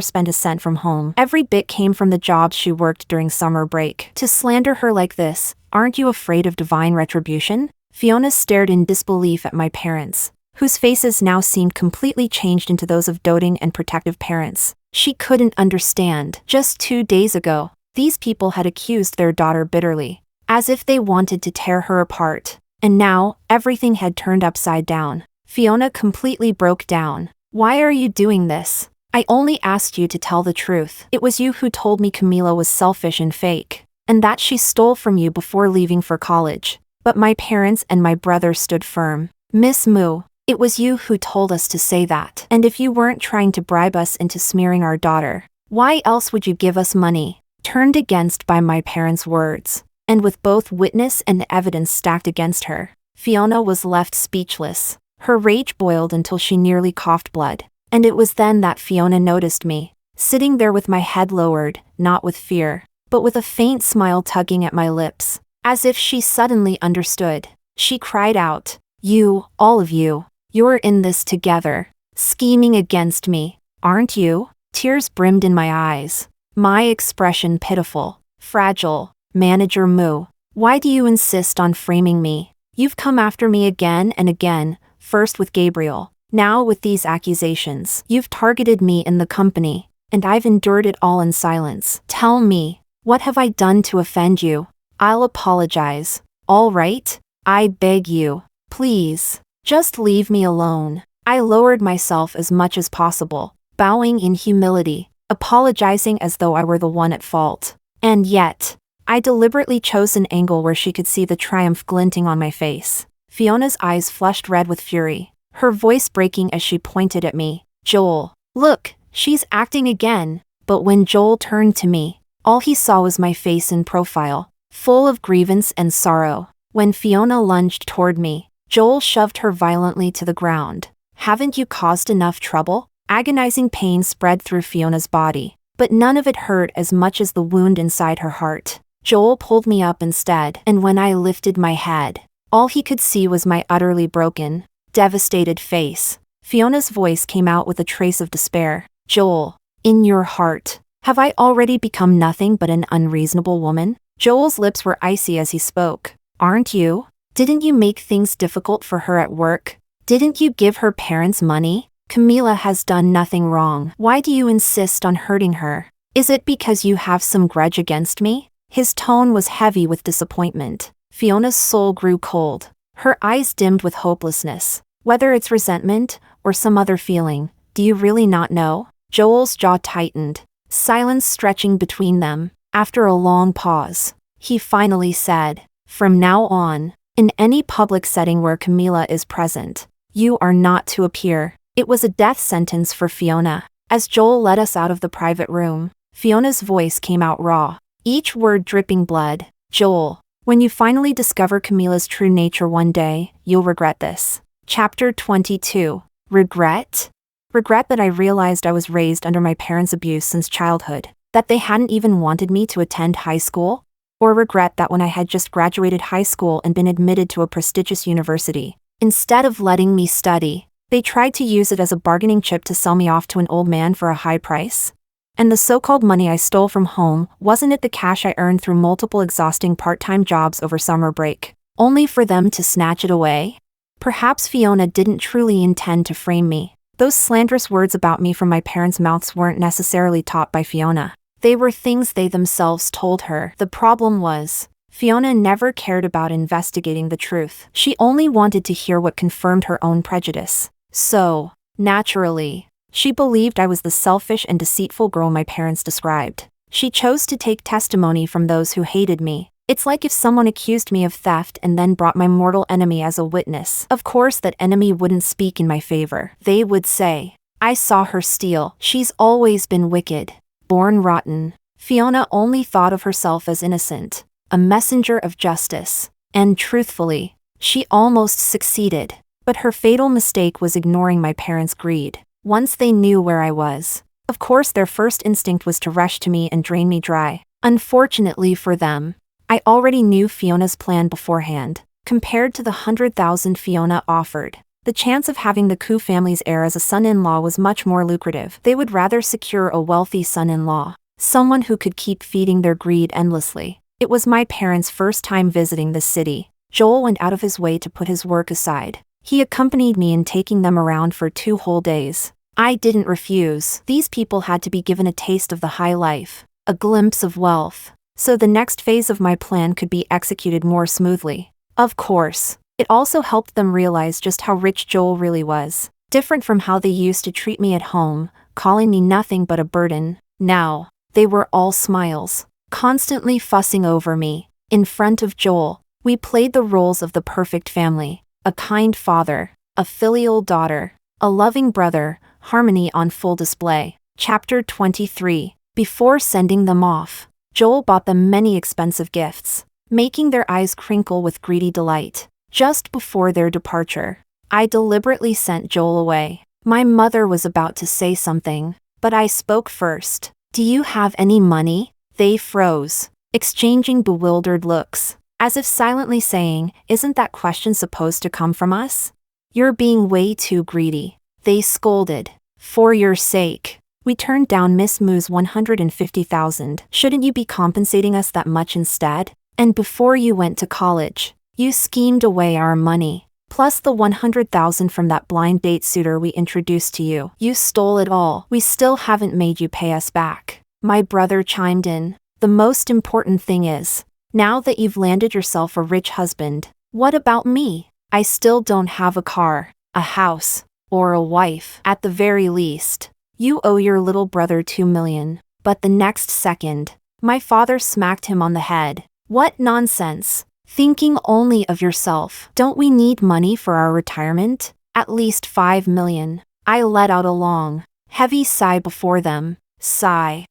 spent a cent from home. Every bit came from the jobs she worked during summer break. To slander her like this, aren't you afraid of divine retribution? Fiona stared in disbelief at my parents, whose faces now seemed completely changed into those of doting and protective parents. She couldn't understand. Just 2 days ago, these people had accused their daughter bitterly, as if they wanted to tear her apart. And now, everything had turned upside down. Fiona completely broke down. Why are you doing this? I only asked you to tell the truth. It was you who told me Camila was selfish and fake, and that she stole from you before leaving for college. But my parents and my brother stood firm. Miss Moo, it was you who told us to say that. And if you weren't trying to bribe us into smearing our daughter, why else would you give us money? Turned against by my parents' words, and with both witness and evidence stacked against her, Fiona was left speechless. Her rage boiled until she nearly coughed blood. And it was then that Fiona noticed me, sitting there with my head lowered, not with fear, but with a faint smile tugging at my lips. As if she suddenly understood, she cried out, "You, all of you, you're in this together, scheming against me, aren't you?" Tears brimmed in my eyes, my expression pitiful, fragile. Manager Moo, why do you insist on framing me? You've come after me again and again, first with Gabriel, now with these accusations. You've targeted me in the company, and I've endured it all in silence. Tell me, what have I done to offend you? I'll apologize. All right? I beg you, please, just leave me alone. I lowered myself as much as possible, bowing in humility, apologizing as though I were the one at fault. And yet, I deliberately chose an angle where she could see the triumph glinting on my face. Fiona's eyes flushed red with fury, her voice breaking as she pointed at me. Joel, look, she's acting again. But when Joel turned to me, all he saw was my face in profile, full of grievance and sorrow. When Fiona lunged toward me, Joel shoved her violently to the ground. Haven't you caused enough trouble? Agonizing pain spread through Fiona's body, but none of it hurt as much as the wound inside her heart. Joel pulled me up instead, and when I lifted my head, all he could see was my utterly broken, devastated face. Fiona's voice came out with a trace of despair. Joel, in your heart, have I already become nothing but an unreasonable woman? Joel's lips were icy as he spoke. Aren't you? Didn't you make things difficult for her at work? Didn't you give her parents money? Camila has done nothing wrong. Why do you insist on hurting her? Is it because you have some grudge against me? His tone was heavy with disappointment. Fiona's soul grew cold. Her eyes dimmed with hopelessness. Whether it's resentment or some other feeling, do you really not know? Joel's jaw tightened, silence stretching between them. After a long pause, he finally said, "From now on, in any public setting where Camila is present, you are not to appear." It was a death sentence for Fiona. As Joel led us out of the private room, Fiona's voice came out raw, each word dripping blood. Joel, when you finally discover Camila's true nature one day, you'll regret this. Chapter 22. Regret? Regret that I realized I was raised under my parents' abuse since childhood, that they hadn't even wanted me to attend high school? Or regret that when I had just graduated high school and been admitted to a prestigious university, instead of letting me study, they tried to use it as a bargaining chip to sell me off to an old man for a high price? And the so-called money I stole from home, wasn't it the cash I earned through multiple exhausting part-time jobs over summer break, only for them to snatch it away? Perhaps Fiona didn't truly intend to frame me. Those slanderous words about me from my parents' mouths weren't necessarily taught by Fiona. They were things they themselves told her. The problem was, Fiona never cared about investigating the truth. She only wanted to hear what confirmed her own prejudice. So, naturally, she believed I was the selfish and deceitful girl my parents described. She chose to take testimony from those who hated me. It's like if someone accused me of theft and then brought my mortal enemy as a witness. Of course that enemy wouldn't speak in my favor. They would say, I saw her steal. She's always been wicked. Born rotten. Fiona only thought of herself as innocent, a messenger of justice. And truthfully, she almost succeeded. But her fatal mistake was ignoring my parents' greed. Once they knew where I was, of course their first instinct was to rush to me and drain me dry. Unfortunately for them, I already knew Fiona's plan beforehand. Compared to the 100,000 Fiona offered, the chance of having the Koo family's heir as a son-in-law was much more lucrative. They would rather secure a wealthy son-in-law, someone who could keep feeding their greed endlessly. It was my parents' first time visiting the city. Joel went out of his way to put his work aside. He accompanied me in taking them around for 2 whole days. I didn't refuse. These people had to be given a taste of the high life, a glimpse of wealth, so the next phase of my plan could be executed more smoothly. Of course, it also helped them realize just how rich Joel really was, different from how they used to treat me at home, calling me nothing but a burden. Now, they were all smiles, constantly fussing over me. In front of Joel, we played the roles of the perfect family, a kind father, a filial daughter, a loving brother, harmony on full display. Chapter 23. Before sending them off, Joel bought them many expensive gifts, making their eyes crinkle with greedy delight. Just before their departure, I deliberately sent Joel away. My mother was about to say something, but I spoke first. "Do you have any money?" They froze, exchanging bewildered looks, as if silently saying, "Isn't that question supposed to come from us? You're being way too greedy." They scolded. "For your sake, we turned down Miss Moo's 150,000. Shouldn't you be compensating us that much instead? And before you went to college, you schemed away our money, plus the 100,000 from that blind date suitor we introduced to you. You stole it all. We still haven't made you pay us back." My brother chimed in. "The most important thing is, now that you've landed yourself a rich husband, what about me? I still don't have a car, a house, or a wife. At the very least, you owe your little brother 2 million. But the next second, my father smacked him on the head. "What nonsense. Thinking only of yourself. Don't we need money for our retirement? At least 5 million. I let out a long, heavy sigh before them. Sigh.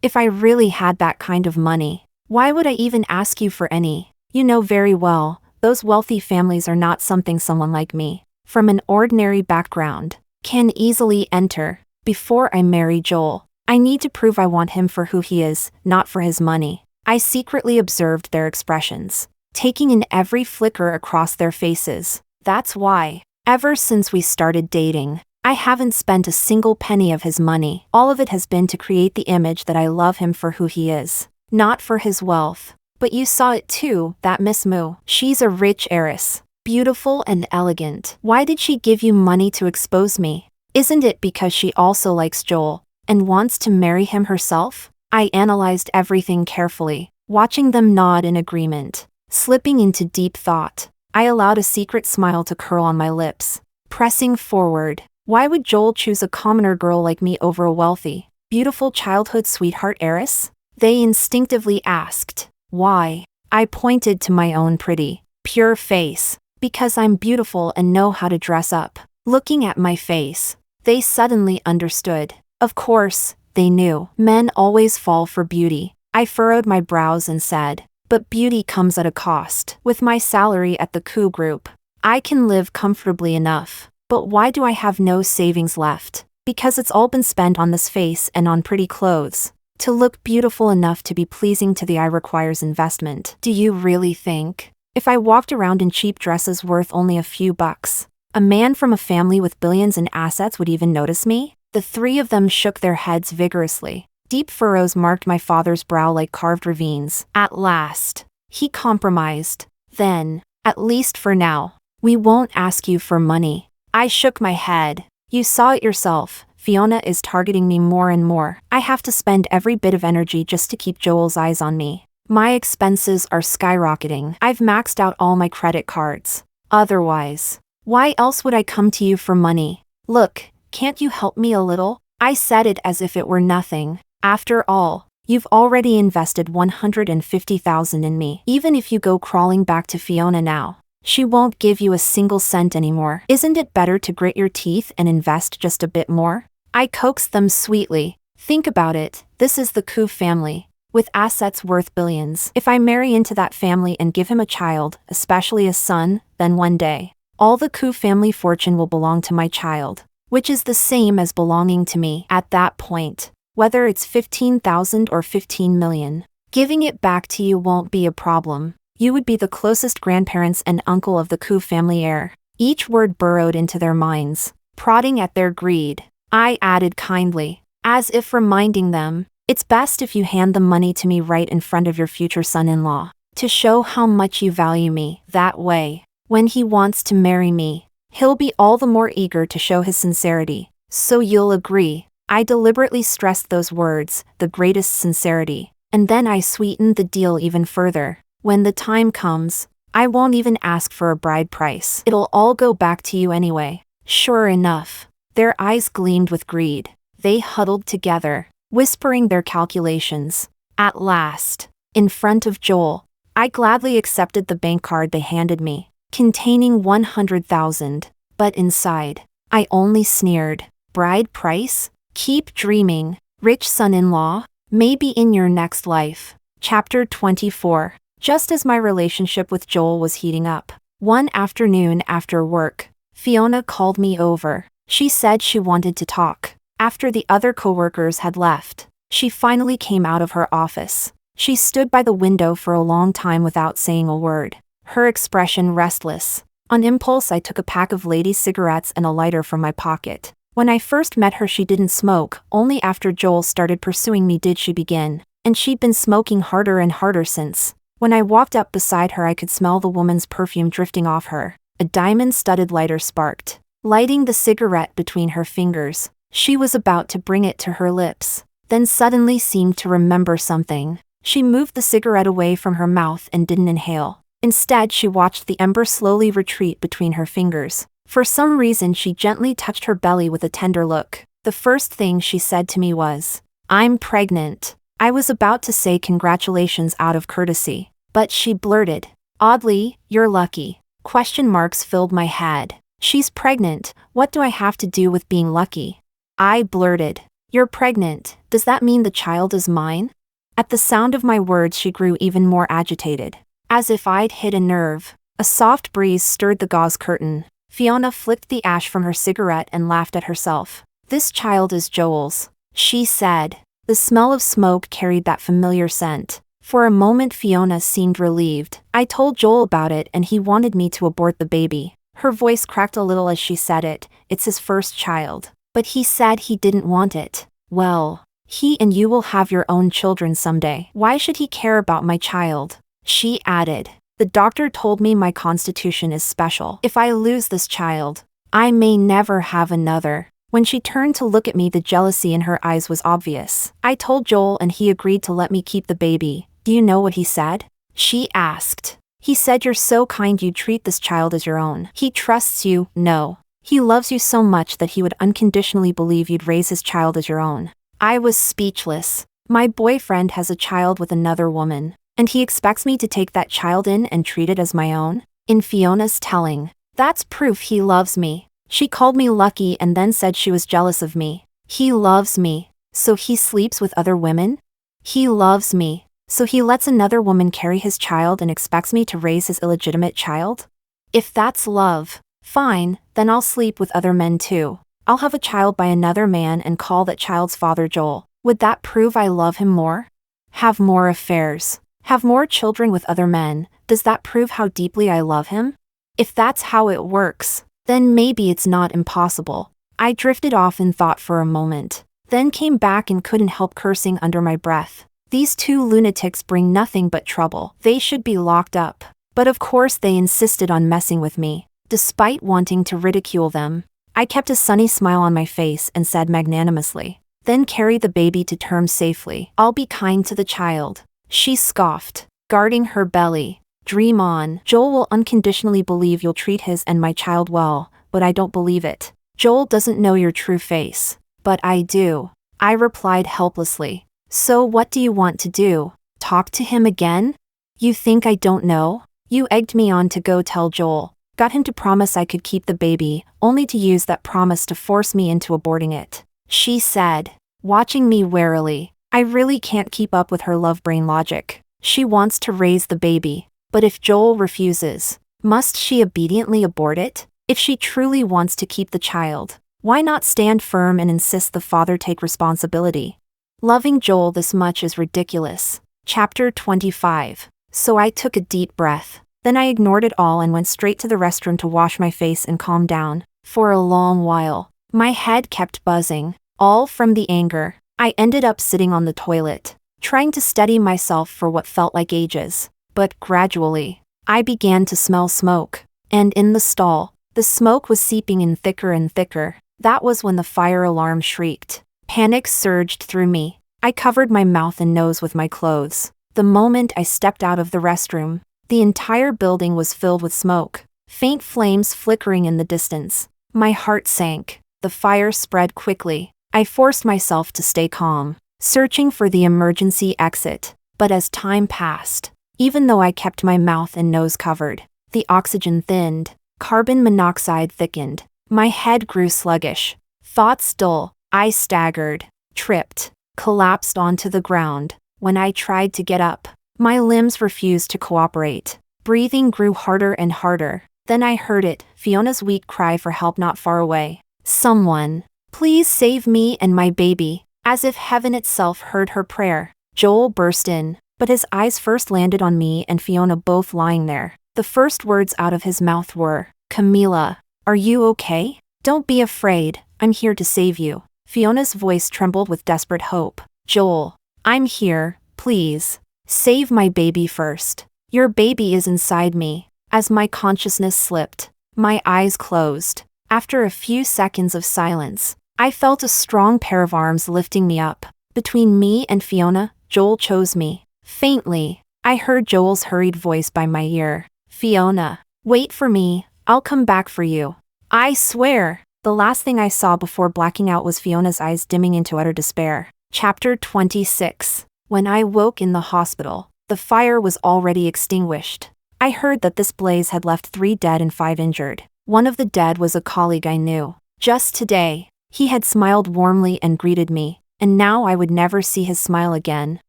If I really had that kind of money, why would I even ask you for any? You know very well, those wealthy families are not something someone like me, from an ordinary background, can easily enter. Before I marry Joel, I need to prove I want him for who he is, not for his money." I secretly observed their expressions, taking in every flicker across their faces. That's why, ever since we started dating, I haven't spent a single penny of his money. All of it has been to create the image that I love him for who he is, not for his wealth. But you saw it too, that Miss Moo. She's a rich heiress, beautiful and elegant. Why did she give you money to expose me? Isn't it because she also likes Joel, and wants to marry him herself? I analyzed everything carefully, watching them nod in agreement. Slipping into deep thought, I allowed a secret smile to curl on my lips. Pressing forward, why would Joel choose a commoner girl like me over a wealthy, beautiful childhood sweetheart heiress? They instinctively asked. Why? I pointed to my own pretty, pure face. Because I'm beautiful and know how to dress up. Looking at my face, they suddenly understood. Of course, they knew. Men always fall for beauty. I furrowed my brows and said, "But beauty comes at a cost. With my salary at the Koo Group, I can live comfortably enough. But why do I have no savings left? Because it's all been spent on this face and on pretty clothes. To look beautiful enough to be pleasing to the eye requires investment. Do you really think, if I walked around in cheap dresses worth only a few bucks, a man from a family with billions in assets would even notice me?" The three of them shook their heads vigorously. Deep furrows marked my father's brow like carved ravines. At last, he compromised. "Then, at least for now, we won't ask you for money." I shook my head. "You saw it yourself. Fiona is targeting me more and more. I have to spend every bit of energy just to keep Joel's eyes on me. My expenses are skyrocketing. I've maxed out all my credit cards. Otherwise, why else would I come to you for money? Look, can't you help me a little?" I said it as if it were nothing. "After all, you've already invested 150,000 in me. Even if you go crawling back to Fiona now, She won't give you a single cent anymore. Isn't it better to grit your teeth and invest just a bit more? I coaxed them sweetly. Think about it, this is the Koo family, with assets worth billions. If I marry into that family and give him a child, especially a son, then one day, all the Koo family fortune will belong to my child, which is the same as belonging to me at that point, whether it's 15,000 or 15 million. Giving it back to you won't be a problem. You would be the closest grandparents and uncle of the Koo family heir. Each word burrowed into their minds, prodding at their greed. I added kindly, as if reminding them, it's best if you hand the money to me right in front of your future son-in-law, to show how much you value me. That way, when he wants to marry me, he'll be all the more eager to show his sincerity. So you'll agree. I deliberately stressed those words, the greatest sincerity, and then I sweetened the deal even further. When the time comes, I won't even ask for a bride price. It'll all go back to you anyway. Sure enough, their eyes gleamed with greed. They huddled together, whispering their calculations. At last, in front of Joel, I gladly accepted the bank card they handed me, containing 100,000, but inside, I only sneered. Bride price? Keep dreaming, rich son-in-law, maybe in your next life. Chapter 24. Just as my relationship with Joel was heating up, one afternoon after work, Fiona called me over. She said she wanted to talk. After the other coworkers had left, she finally came out of her office. She stood by the window for a long time without saying a word, her expression restless. On impulse, I took a pack of ladies' cigarettes and a lighter from my pocket. When I first met her, she didn't smoke. Only after Joel started pursuing me did she begin, and she'd been smoking harder and harder since. When I walked up beside her, I could smell the woman's perfume drifting off her. A diamond-studded lighter sparked, lighting the cigarette between her fingers. She was about to bring it to her lips, then suddenly seemed to remember something. She moved the cigarette away from her mouth and didn't inhale. Instead, she watched the ember slowly retreat between her fingers. For some reason, she gently touched her belly with a tender look. The first thing she said to me was, "I'm pregnant." I was about to say congratulations out of courtesy, but she blurted, "Oddly, you're lucky." Question marks filled my head. She's pregnant, what do I have to do with being lucky? I blurted, "You're pregnant, does that mean the child is mine?" At the sound of my words, she grew even more agitated. As if I'd hit a nerve, a soft breeze stirred the gauze curtain. Fiona flicked the ash from her cigarette and laughed at herself. "This child is Joel's," she said. The smell of smoke carried that familiar scent. For a moment, Fiona seemed relieved. "I told Joel about it and he wanted me to abort the baby." Her voice cracked a little as she said it. "It's his first child. But he said he didn't want it." "Well, he and you will have your own children someday. Why should he care about my child?" she added. "The doctor told me my constitution is special. If I lose this child, I may never have another." When she turned to look at me, the jealousy in her eyes was obvious. "I told Joel and he agreed to let me keep the baby. Do you know what he said?" she asked. "He said you're so kind you'd treat this child as your own. He trusts you." "No. He loves you so much that he would unconditionally believe you'd raise his child as your own." I was speechless. My boyfriend has a child with another woman, and he expects me to take that child in and treat it as my own? In Fiona's telling, that's proof he loves me. She called me lucky and then said she was jealous of me. He loves me, so he sleeps with other women? He loves me, so he lets another woman carry his child and expects me to raise his illegitimate child? If that's love, fine, then I'll sleep with other men too. I'll have a child by another man and call that child's father Joel. Would that prove I love him more? Have more affairs. Have more children with other men. Does that prove how deeply I love him? If that's how it works, then maybe it's not impossible. I drifted off in thought for a moment, then came back and couldn't help cursing under my breath. These two lunatics bring nothing but trouble. They should be locked up. But of course they insisted on messing with me, despite wanting to ridicule them. I kept a sunny smile on my face and said magnanimously, "Then carry the baby to term safely. I'll be kind to the child." She scoffed, guarding her belly. "Dream on. Joel will unconditionally believe you'll treat his and my child well, but I don't believe it. Joel doesn't know your true face. But I do," I replied helplessly. "So what do you want to do? Talk to him again? You think I don't know? You egged me on to go tell Joel, got him to promise I could keep the baby, only to use that promise to force me into aborting it," she said, watching me warily. I really can't keep up with her love brain logic. She wants to raise the baby, but if Joel refuses, must she obediently abort it? If she truly wants to keep the child, why not stand firm and insist the father take responsibility? Loving Joel this much is ridiculous. Chapter 25. So I took a deep breath. Then I ignored it all and went straight to the restroom to wash my face and calm down. For a long while, my head kept buzzing, all from the anger. I ended up sitting on the toilet, trying to steady myself for what felt like ages. But gradually, I began to smell smoke. And in the stall, the smoke was seeping in thicker and thicker. That was when the fire alarm shrieked. Panic surged through me. I covered my mouth and nose with my clothes. The moment I stepped out of the restroom, the entire building was filled with smoke, faint flames flickering in the distance. My heart sank. The fire spread quickly. I forced myself to stay calm, searching for the emergency exit. But as time passed, even though I kept my mouth and nose covered, the oxygen thinned, carbon monoxide thickened. My head grew sluggish, thoughts dull. I staggered, tripped, collapsed onto the ground. When I tried to get up, my limbs refused to cooperate. Breathing grew harder and harder. Then I heard it, Fiona's weak cry for help not far away. "Someone, please save me and my baby." As if heaven itself heard her prayer, Joel burst in, but his eyes first landed on me and Fiona both lying there. The first words out of his mouth were, "Camila, are you okay? Don't be afraid, I'm here to save you." Fiona's voice trembled with desperate hope. "Joel, I'm here, please. Save my baby first. Your baby is inside me." As my consciousness slipped, my eyes closed. After a few seconds of silence, I felt a strong pair of arms lifting me up. Between me and Fiona, Joel chose me. Faintly, I heard Joel's hurried voice by my ear. "Fiona, wait for me, I'll come back for you. I swear." The last thing I saw before blacking out was Fiona's eyes dimming into utter despair. Chapter 26. When I woke in the hospital, the fire was already extinguished. I heard that this blaze had left 3 dead and 5 injured. One of the dead was a colleague I knew. Just today, he had smiled warmly and greeted me, and now I would never see his smile again.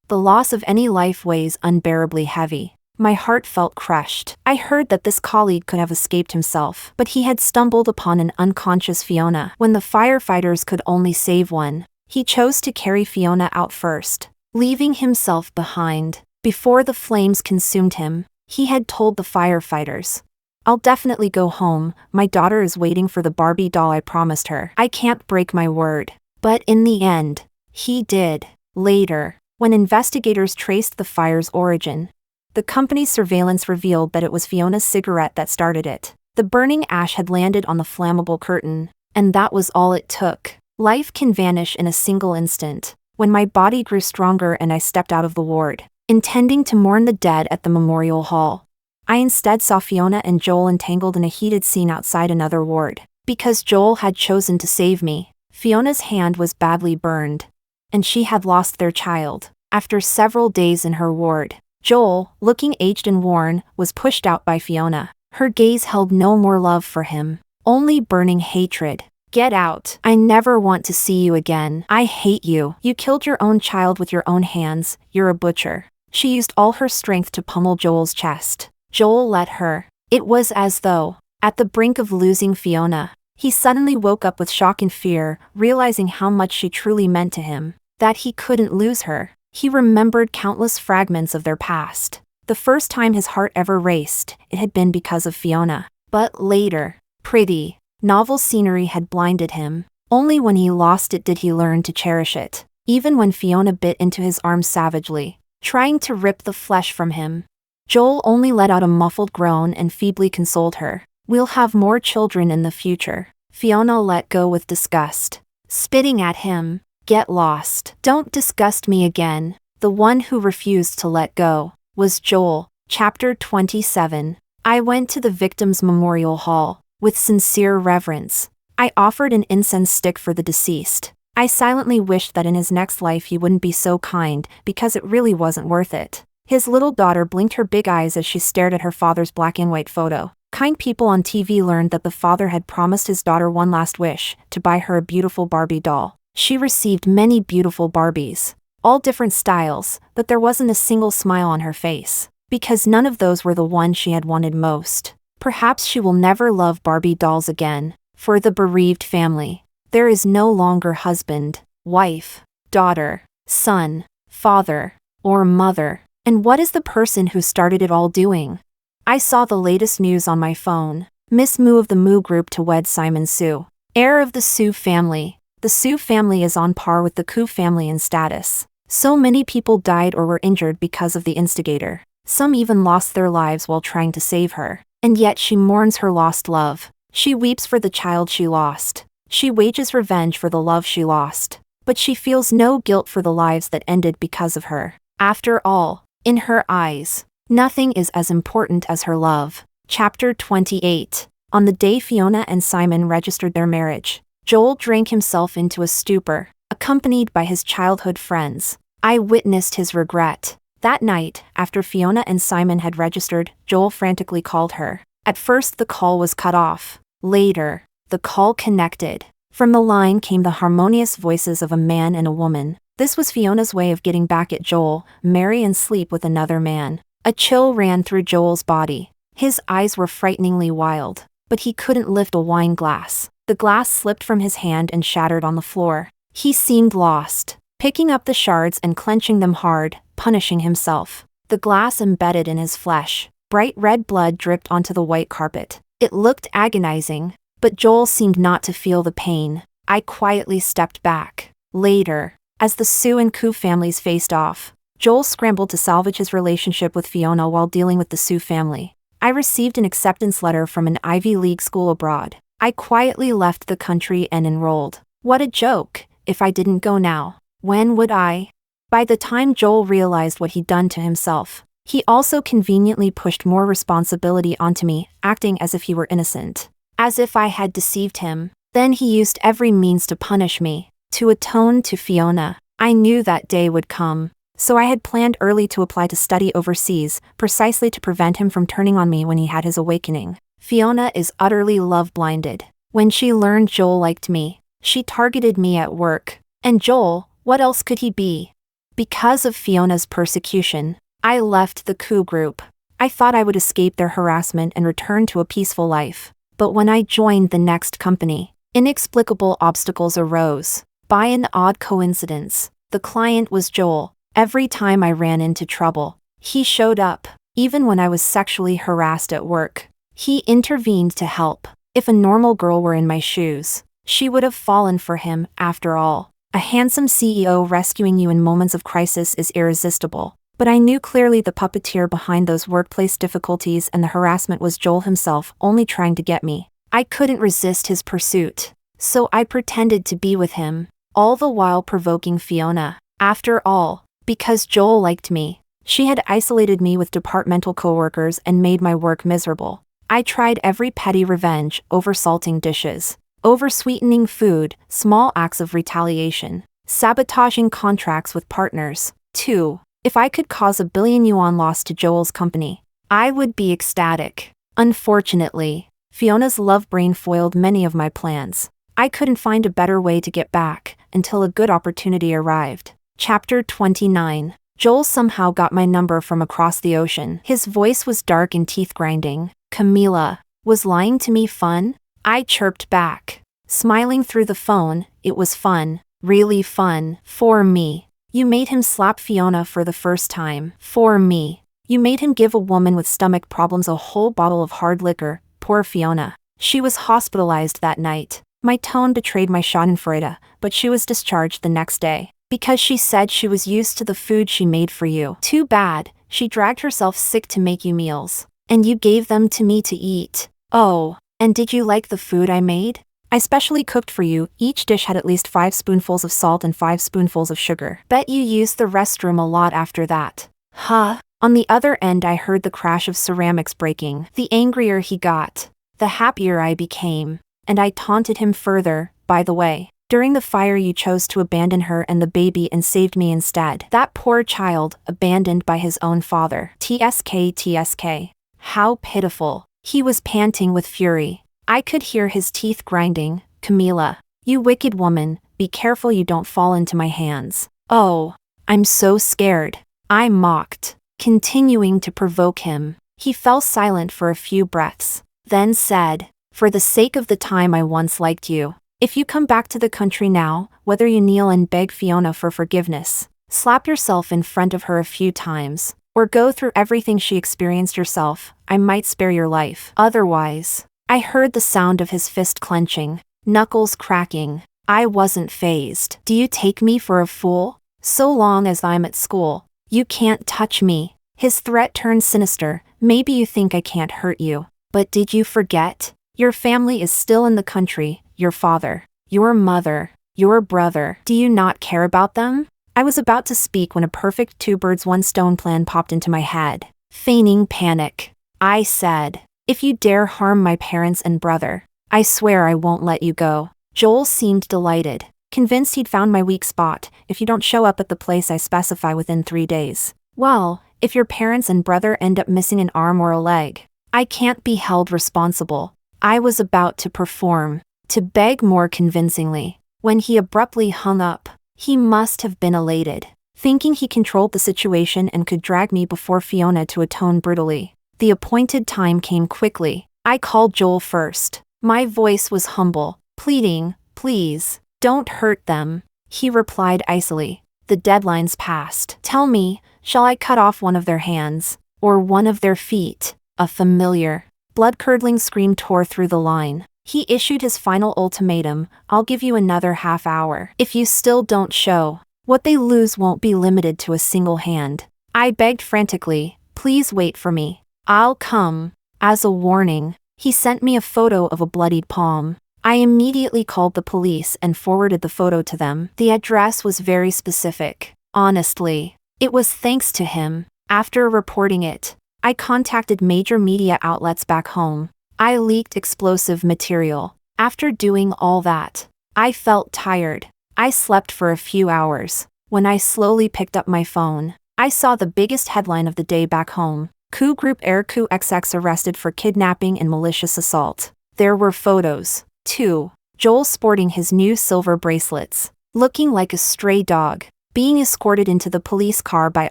The loss of any life weighs unbearably heavy. My heart felt crushed. I heard that this colleague could have escaped himself, but he had stumbled upon an unconscious Fiona. When the firefighters could only save one, he chose to carry Fiona out first, leaving himself behind. Before the flames consumed him, he had told the firefighters, "I'll definitely go home, my daughter is waiting for the Barbie doll I promised her. I can't break my word." But in the end, he did. Later, when investigators traced the fire's origin, the company's surveillance revealed that it was Fiona's cigarette that started it. The burning ash had landed on the flammable curtain, and that was all it took. Life can vanish in a single instant. When my body grew stronger and I stepped out of the ward, intending to mourn the dead at the memorial hall, I instead saw Fiona and Joel entangled in a heated scene outside another ward. Because Joel had chosen to save me, Fiona's hand was badly burned, and she had lost their child. After several days in her ward, Joel, looking aged and worn, was pushed out by Fiona. Her gaze held no more love for him, only burning hatred. "Get out. I never want to see you again. I hate you. You killed your own child with your own hands. You're a butcher." She used all her strength to pummel Joel's chest. Joel let her. It was as though, at the brink of losing Fiona, he suddenly woke up with shock and fear, realizing how much she truly meant to him. That he couldn't lose her. He remembered countless fragments of their past. The first time his heart ever raced, it had been because of Fiona. But later, pretty, novel scenery had blinded him. Only when he lost it did he learn to cherish it. Even when Fiona bit into his arms savagely, trying to rip the flesh from him, Joel only let out a muffled groan and feebly consoled her. "We'll have more children in the future." Fiona let go with disgust, spitting at him. "Get lost. Don't disgust me again." The one who refused to let go was Joel. Chapter 27. I went to the victim's memorial hall. With sincere reverence, I offered an incense stick for the deceased. I silently wished that in his next life he wouldn't be so kind, because it really wasn't worth it. His little daughter blinked her big eyes as she stared at her father's black and white photo. Kind people on TV learned that the father had promised his daughter one last wish, to buy her a beautiful Barbie doll. She received many beautiful Barbies, all different styles, but there wasn't a single smile on her face, because none of those were the one she had wanted most. Perhaps she will never love Barbie dolls again. For the bereaved family, there is no longer husband, wife, daughter, son, father, or mother. And what is the person who started it all doing? I saw the latest news on my phone. Miss Moo of the Moo Group to wed Simon Sue, heir of the Sue family. The Sue family is on par with the Koo family in status. So many people died or were injured because of the instigator. Some even lost their lives while trying to save her. And yet she mourns her lost love. She weeps for the child she lost. She wages revenge for the love she lost. But she feels no guilt for the lives that ended because of her. After all, in her eyes, nothing is as important as her love. Chapter 28. On the day Fiona and Simon registered their marriage, Joel drank himself into a stupor, accompanied by his childhood friends. I witnessed his regret. That night, after Fiona and Simon had registered, Joel frantically called her. At first the call was cut off. Later, the call connected. From the line came the harmonious voices of a man and a woman. This was Fiona's way of getting back at Joel, marry and sleep with another man. A chill ran through Joel's body. His eyes were frighteningly wild, but he couldn't lift a wine glass. The glass slipped from his hand and shattered on the floor. He seemed lost, picking up the shards and clenching them hard, punishing himself. The glass embedded in his flesh. Bright red blood dripped onto the white carpet. It looked agonizing, but Joel seemed not to feel the pain. I quietly stepped back. Later, as the Sue and Koo families faced off, Joel scrambled to salvage his relationship with Fiona while dealing with the Sue family. I received an acceptance letter from an Ivy League school abroad. I quietly left the country and enrolled. What a joke! If I didn't go now, when would I? By the time Joel realized what he'd done to himself, he also conveniently pushed more responsibility onto me, acting as if he were innocent. As if I had deceived him. Then he used every means to punish me, to atone to Fiona. I knew that day would come. So I had planned early to apply to study overseas, precisely to prevent him from turning on me when he had his awakening. Fiona is utterly love-blinded. When she learned Joel liked me, she targeted me at work. And Joel, what else could he be? Because of Fiona's persecution, I left the Koo group. I thought I would escape their harassment and return to a peaceful life. But when I joined the next company, inexplicable obstacles arose. By an odd coincidence, the client was Joel. Every time I ran into trouble, he showed up. Even when I was sexually harassed at work, he intervened to help. If a normal girl were in my shoes, she would have fallen for him. After all, a handsome CEO rescuing you in moments of crisis is irresistible. But I knew clearly the puppeteer behind those workplace difficulties and the harassment was Joel himself, only trying to get me. I couldn't resist his pursuit, so I pretended to be with him, all the while provoking Fiona. After all, because Joel liked me, she had isolated me with departmental coworkers and made my work miserable. I tried every petty revenge, oversalting dishes, oversweetening food, small acts of retaliation, sabotaging contracts with partners. 2. If I could cause $1 billion yuan loss to Joel's company, I would be ecstatic. Unfortunately, Fiona's love brain foiled many of my plans. I couldn't find a better way to get back, until a good opportunity arrived. Chapter 29. Joel somehow got my number from across the ocean. His voice was dark and teeth-grinding. Camila, was lying to me fun? I chirped back, smiling through the phone. It was fun, really fun, for me. You made him slap Fiona for the first time. For me. You made him give a woman with stomach problems a whole bottle of hard liquor. Poor Fiona. She was hospitalized that night. My tone betrayed my schadenfreude, but she was discharged the next day. Because she said she was used to the food she made for you. Too bad, she dragged herself sick to make you meals. And you gave them to me to eat. Oh, and did you like the food I made? I specially cooked for you. Each dish had at least 5 spoonfuls of salt and 5 spoonfuls of sugar. Bet you used the restroom a lot after that. Huh? On the other end I heard the crash of ceramics breaking. The angrier he got, the happier I became. And I taunted him further. By the way, During the fire you chose to abandon her and the baby and saved me instead. That poor child, abandoned by his own father. TSK TSK. How pitiful. He was panting with fury. I could hear his teeth grinding. Camila, you wicked woman, be careful you don't fall into my hands. Oh, I'm so scared. I mocked, continuing to provoke him. He fell silent for a few breaths, then said, for the sake of the time I once liked you, if you come back to the country now, whether you kneel and beg Fiona for forgiveness, slap yourself in front of her a few times, or go through everything she experienced yourself, I might spare your life. Otherwise, I heard the sound of his fist clenching, knuckles cracking. I wasn't fazed. Do you take me for a fool? So long as I'm at school, you can't touch me. His threat turned sinister. Maybe you think I can't hurt you, but did you forget? Your family is still in the country. Your father, your mother, your brother. Do you not care about them? I was about to speak when a perfect two birds one stone plan popped into my head. Feigning panic, I said, if you dare harm my parents and brother, I swear I won't let you go. Joel seemed delighted, convinced he'd found my weak spot. If you don't show up at the place I specify within 3 days. Well, if your parents and brother end up missing an arm or a leg, I can't be held responsible. I was about to perform, to beg more convincingly, when he abruptly hung up. He must have been elated, thinking he controlled the situation and could drag me before Fiona to atone brutally. The appointed time came quickly. I called Joel first. My voice was humble, pleading, please, don't hurt them. He replied icily, the deadline's passed. Tell me, shall I cut off one of their hands, or one of their feet? A familiar, blood-curdling scream tore through the line. He issued his final ultimatum, I'll give you another half hour. If you still don't show, what they lose won't be limited to a single hand. I begged frantically, please wait for me. I'll come. As a warning, he sent me a photo of a bloodied palm. I immediately called the police and forwarded the photo to them. The address was very specific. Honestly, it was thanks to him. After reporting it, I contacted major media outlets back home. I leaked explosive material. After doing all that, I felt tired. I slept for a few hours. When I slowly picked up my phone, I saw the biggest headline of the day back home. Coup Group Air Coup XX arrested for kidnapping and malicious assault. There were photos, too. Joel sporting his new silver bracelets, looking like a stray dog, being escorted into the police car by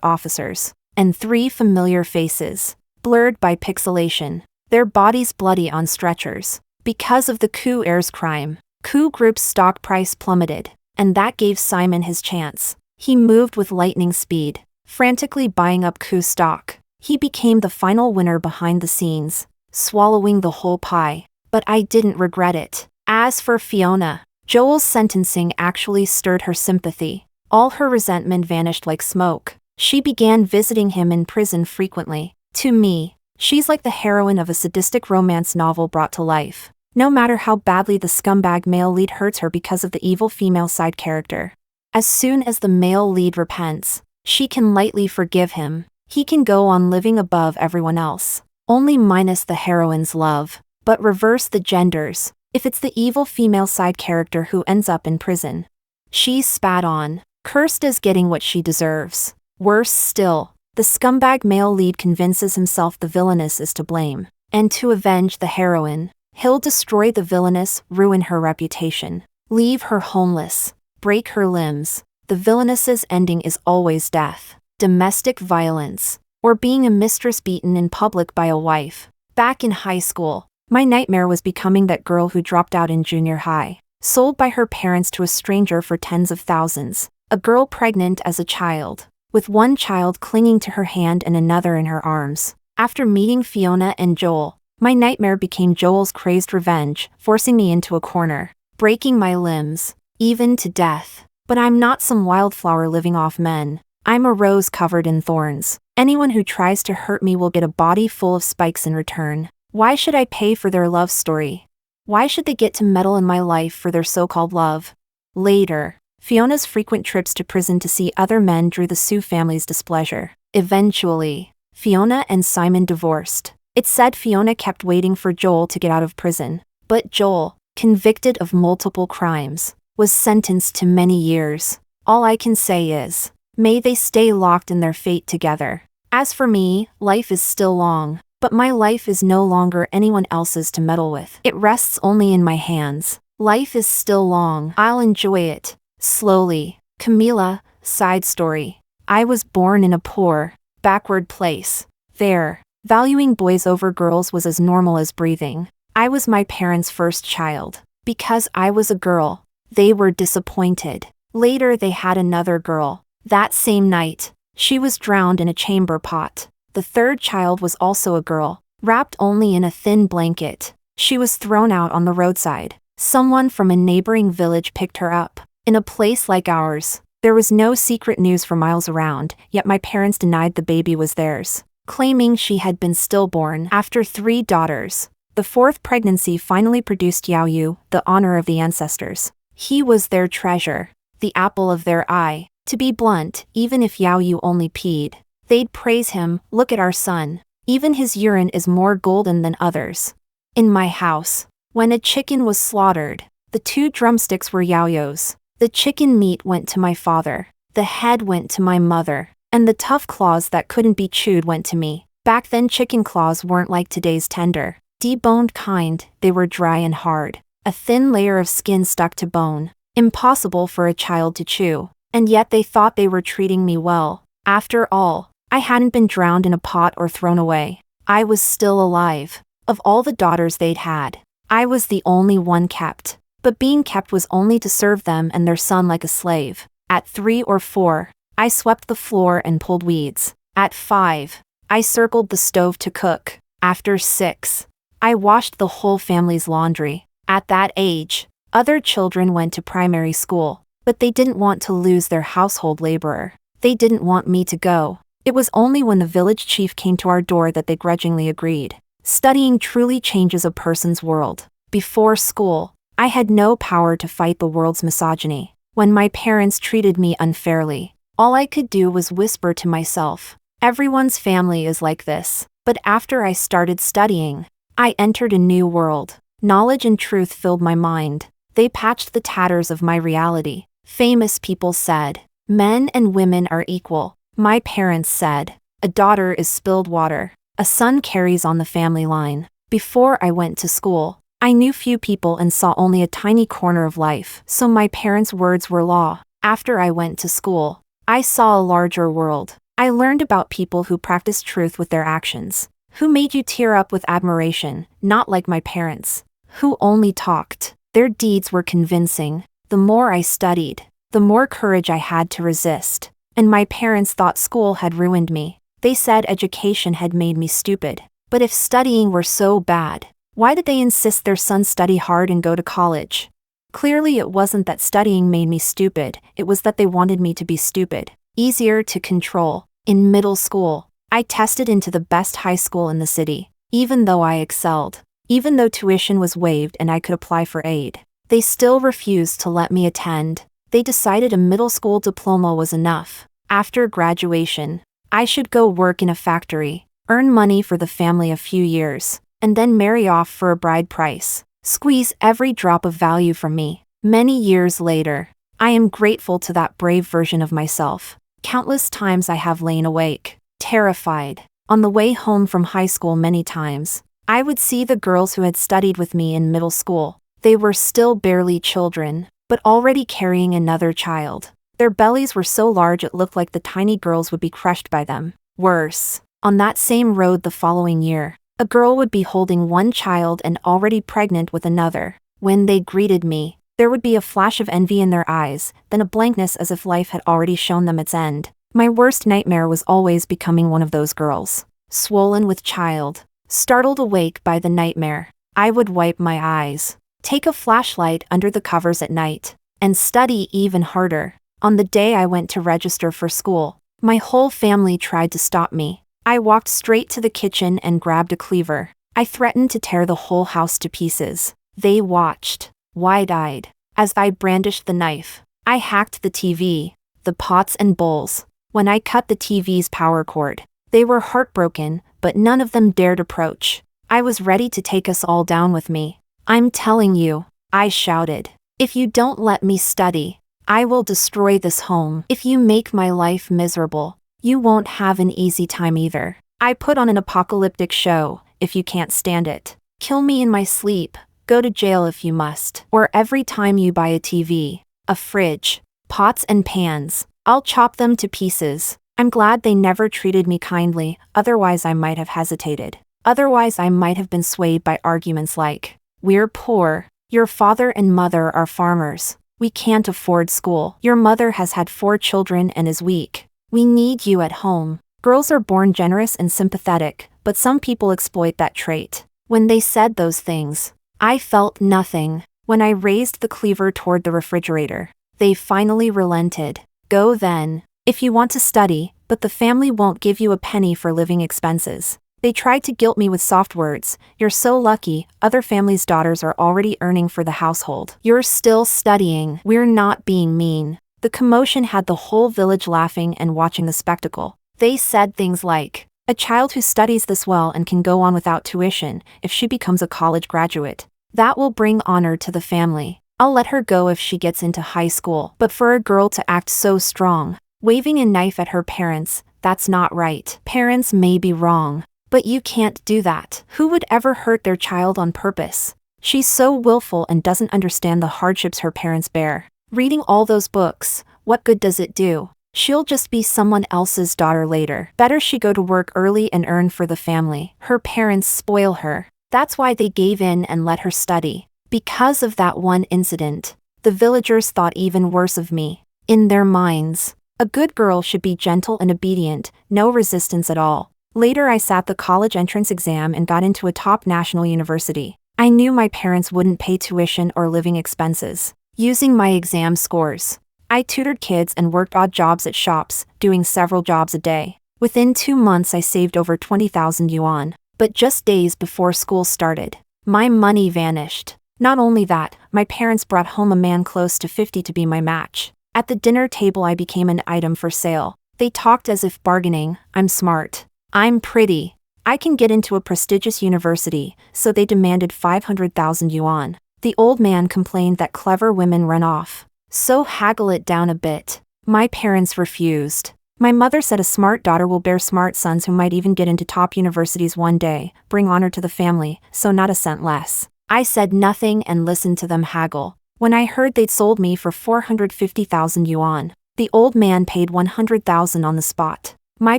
officers, and 3 familiar faces, blurred by pixelation. Their bodies bloody on stretchers. Because of the coup heir's crime, Coup Group's stock price plummeted, and that gave Simon his chance. He moved with lightning speed, frantically buying up Coup stock. He became the final winner behind the scenes, swallowing the whole pie. But I didn't regret it. As for Fiona, Joel's sentencing actually stirred her sympathy. All her resentment vanished like smoke. She began visiting him in prison frequently. To me, she's like the heroine of a sadistic romance novel brought to life. No matter how badly the scumbag male lead hurts her because of the evil female side character. As soon as the male lead repents, she can lightly forgive him. He can go on living above everyone else, only minus the heroine's love. But reverse the genders, if it's the evil female side character who ends up in prison. She's spat on, cursed as getting what she deserves. Worse still, the scumbag male lead convinces himself the villainess is to blame, and to avenge the heroine, he'll destroy the villainess, ruin her reputation, leave her homeless, break her limbs. The villainess's ending is always death, domestic violence, or being a mistress beaten in public by a wife. Back in high school, my nightmare was becoming that girl who dropped out in junior high, sold by her parents to a stranger for tens of thousands, a girl pregnant as a child, with one child clinging to her hand and another in her arms. After meeting Fiona and Joel, my nightmare became Joel's crazed revenge, forcing me into a corner, breaking my limbs, even to death. But I'm not some wildflower living off men. I'm a rose covered in thorns. Anyone who tries to hurt me will get a body full of spikes in return. Why should I pay for their love story? Why should they get to meddle in my life for their so-called love? Later, Fiona's frequent trips to prison to see other men drew the Sue family's displeasure. Eventually, Fiona and Simon divorced. It said Fiona kept waiting for Joel to get out of prison. But Joel, convicted of multiple crimes, was sentenced to many years. All I can say is, may they stay locked in their fate together. As for me, life is still long, but my life is no longer anyone else's to meddle with. It rests only in my hands. Life is still long. I'll enjoy it. Slowly. Camila, side story. I was born in a poor, backward place. There, valuing boys over girls was as normal as breathing. I was my parents' first child. Because I was a girl, they were disappointed. Later they had another girl. That same night, she was drowned in a chamber pot. The third child was also a girl, wrapped only in a thin blanket. She was thrown out on the roadside. Someone from a neighboring village picked her up. In a place like ours, there was no secret news for miles around, yet my parents denied the baby was theirs, claiming she had been stillborn. After 3 daughters, the 4th pregnancy finally produced Yao Yu, the honor of the ancestors. He was their treasure, the apple of their eye. To be blunt, even if Yao Yu only peed, they'd praise him. Look at our son. Even his urine is more golden than others. In my house, when a chicken was slaughtered, the 2 drumsticks were Yao Yu's. The chicken meat went to my father, the head went to my mother, and the tough claws that couldn't be chewed went to me. Back then chicken claws weren't like today's tender, deboned kind, they were dry and hard. A thin layer of skin stuck to bone, impossible for a child to chew. And yet they thought they were treating me well. After all, I hadn't been drowned in a pot or thrown away. I was still alive. Of all the daughters they'd had, I was the only one kept. But being kept was only to serve them and their son like a slave. At 3 or 4, I swept the floor and pulled weeds. At 5, I circled the stove to cook. After 6, I washed the whole family's laundry. At that age, other children went to primary school, but they didn't want to lose their household laborer. They didn't want me to go. It was only when the village chief came to our door that they grudgingly agreed. Studying truly changes a person's world. Before school, I had no power to fight the world's misogyny. When my parents treated me unfairly, all I could do was whisper to myself, everyone's family is like this. But after I started studying, I entered a new world. Knowledge and truth filled my mind. They patched the tatters of my reality. Famous people said, men and women are equal. My parents said, a daughter is spilled water. A son carries on the family line. Before I went to school, I knew few people and saw only a tiny corner of life, so my parents' words were law. After I went to school, I saw a larger world. I learned about people who practiced truth with their actions, who made you tear up with admiration, not like my parents, who only talked. Their deeds were convincing. The more I studied, the more courage I had to resist. And my parents thought school had ruined me. They said education had made me stupid. But if studying were so bad, why did they insist their son study hard and go to college? Clearly it wasn't that studying made me stupid, it was that they wanted me to be stupid. Easier to control. In middle school, I tested into the best high school in the city, even though I excelled. Even though tuition was waived and I could apply for aid, they still refused to let me attend. They decided a middle school diploma was enough. After graduation, I should go work in a factory, earn money for the family a few years, and then marry off for a bride price. Squeeze every drop of value from me. Many years later, I am grateful to that brave version of myself. Countless times I have lain awake, terrified. On the way home from high school many times, I would see the girls who had studied with me in middle school. They were still barely children, but already carrying another child. Their bellies were so large it looked like the tiny girls would be crushed by them. Worse, on that same road the following year, a girl would be holding one child and already pregnant with another. When they greeted me, there would be a flash of envy in their eyes, then a blankness as if life had already shown them its end. My worst nightmare was always becoming one of those girls. Swollen with child, startled awake by the nightmare, I would wipe my eyes, take a flashlight under the covers at night, and study even harder. On the day I went to register for school, my whole family tried to stop me. I walked straight to the kitchen and grabbed a cleaver. I threatened to tear the whole house to pieces. They watched, wide-eyed, as I brandished the knife. I hacked the TV, the pots and bowls. When I cut the TV's power cord, they were heartbroken, but none of them dared approach. I was ready to take us all down with me. I'm telling you, I shouted. If you don't let me study, I will destroy this home. If you make my life miserable, you won't have an easy time either. I put on an apocalyptic show, if you can't stand it. Kill me in my sleep, go to jail if you must. Or every time you buy a TV, a fridge, pots and pans, I'll chop them to pieces. I'm glad they never treated me kindly, otherwise I might have hesitated. Otherwise I might have been swayed by arguments like, we're poor, your father and mother are farmers, we can't afford school, your mother has had 4 children and is weak, we need you at home. Girls are born generous and sympathetic, but some people exploit that trait. When they said those things, I felt nothing. When I raised the cleaver toward the refrigerator, they finally relented. Go then, if you want to study, but the family won't give you a penny for living expenses. They tried to guilt me with soft words. You're so lucky, other families' daughters are already earning for the household. You're still studying. We're not being mean. The commotion had the whole village laughing and watching the spectacle. They said things like, a child who studies this well and can go on without tuition, if she becomes a college graduate, that will bring honor to the family. I'll let her go if she gets into high school. But for a girl to act so strong, waving a knife at her parents, that's not right. Parents may be wrong, but you can't do that. Who would ever hurt their child on purpose? She's so willful and doesn't understand the hardships her parents bear. Reading all those books, what good does it do? She'll just be someone else's daughter later. Better she go to work early and earn for the family. Her parents spoil her. That's why they gave in and let her study. Because of that one incident, the villagers thought even worse of me. In their minds, a good girl should be gentle and obedient, no resistance at all. Later I sat the college entrance exam and got into a top national university. I knew my parents wouldn't pay tuition or living expenses. Using my exam scores, I tutored kids and worked odd jobs at shops, doing several jobs a day. Within 2 months I saved over 20,000 yuan. But just days before school started, my money vanished. Not only that, my parents brought home a man close to 50 to be my match. At the dinner table I became an item for sale. They talked as if bargaining, I'm smart. I'm pretty. I can get into a prestigious university, so they demanded 500,000 yuan. The old man complained that clever women run off. So haggle it down a bit. My parents refused. My mother said a smart daughter will bear smart sons who might even get into top universities one day, bring honor to the family, so not a cent less. I said nothing and listened to them haggle. When I heard they'd sold me for 450,000 yuan, the old man paid 100,000 on the spot. My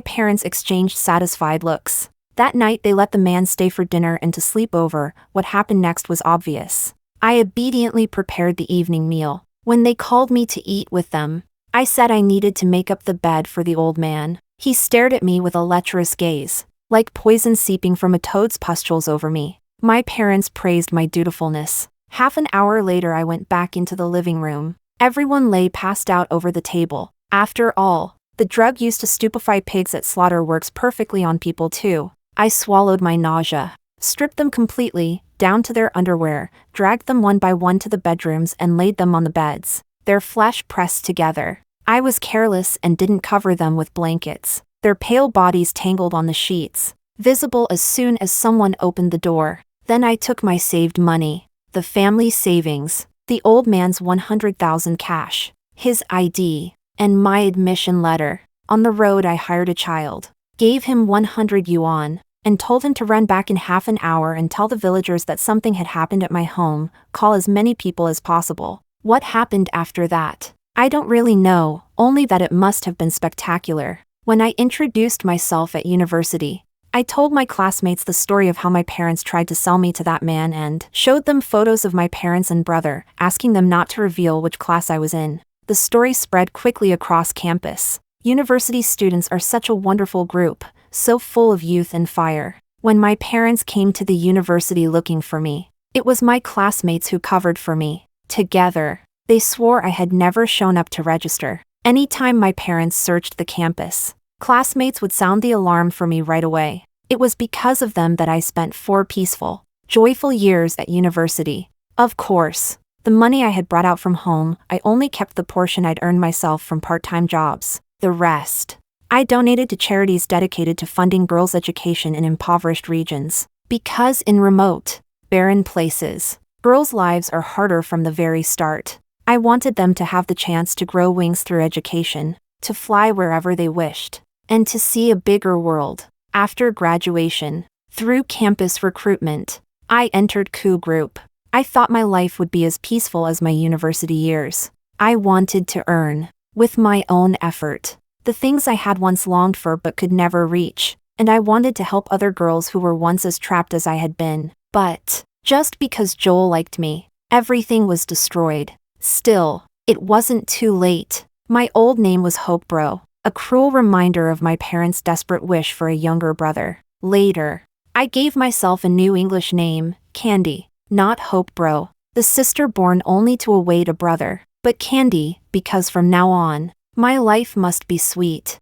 parents exchanged satisfied looks. That night they let the man stay for dinner and to sleep over. What happened next was obvious. I obediently prepared the evening meal. When they called me to eat with them, I said I needed to make up the bed for the old man. He stared at me with a lecherous gaze, like poison seeping from a toad's pustules over me. My parents praised my dutifulness. Half an hour later I went back into the living room. Everyone lay passed out over the table. After all, the drug used to stupefy pigs at slaughter works perfectly on people too. I swallowed my nausea, stripped them completely, down to their underwear, dragged them one by one to the bedrooms and laid them on the beds, their flesh pressed together. I was careless and didn't cover them with blankets, their pale bodies tangled on the sheets, visible as soon as someone opened the door. Then I took my saved money, the family savings, the old man's 100,000 cash, his ID, and my admission letter. On the road I hired a child, gave him 100 yuan, and told him to run back in half an hour and tell the villagers that something had happened at my home, call as many people as possible. What happened after that? I don't really know, only that it must have been spectacular. When I introduced myself at university, I told my classmates the story of how my parents tried to sell me to that man and showed them photos of my parents and brother, asking them not to reveal which class I was in. The story spread quickly across campus. University students are such a wonderful group, so full of youth and fire. When my parents came to the university looking for me, it was my classmates who covered for me. Together, they swore I had never shown up to register. Anytime my parents searched the campus, classmates would sound the alarm for me right away. It was because of them that I spent 4 peaceful, joyful years at university. Of course, the money I had brought out from home, I only kept the portion I'd earned myself from part-time jobs. The rest, I donated to charities dedicated to funding girls' education in impoverished regions. Because in remote, barren places, Girls' lives are harder from the very start. I wanted them to have the chance to grow wings through education, to fly wherever they wished, and to see a bigger world. After graduation, through campus recruitment, I entered Coup Group. I thought my life would be as peaceful as my university years. I wanted to earn, with my own effort, the things I had once longed for but could never reach, and I wanted to help other girls who were once as trapped as I had been. But, just because Joel liked me, everything was destroyed. Still, it wasn't too late. My old name was Hope Bro, a cruel reminder of my parents' desperate wish for a younger brother. Later, I gave myself a new English name, Candy, not Hope Bro, the sister born only to await a brother, but Candy, because from now on, my life must be sweet.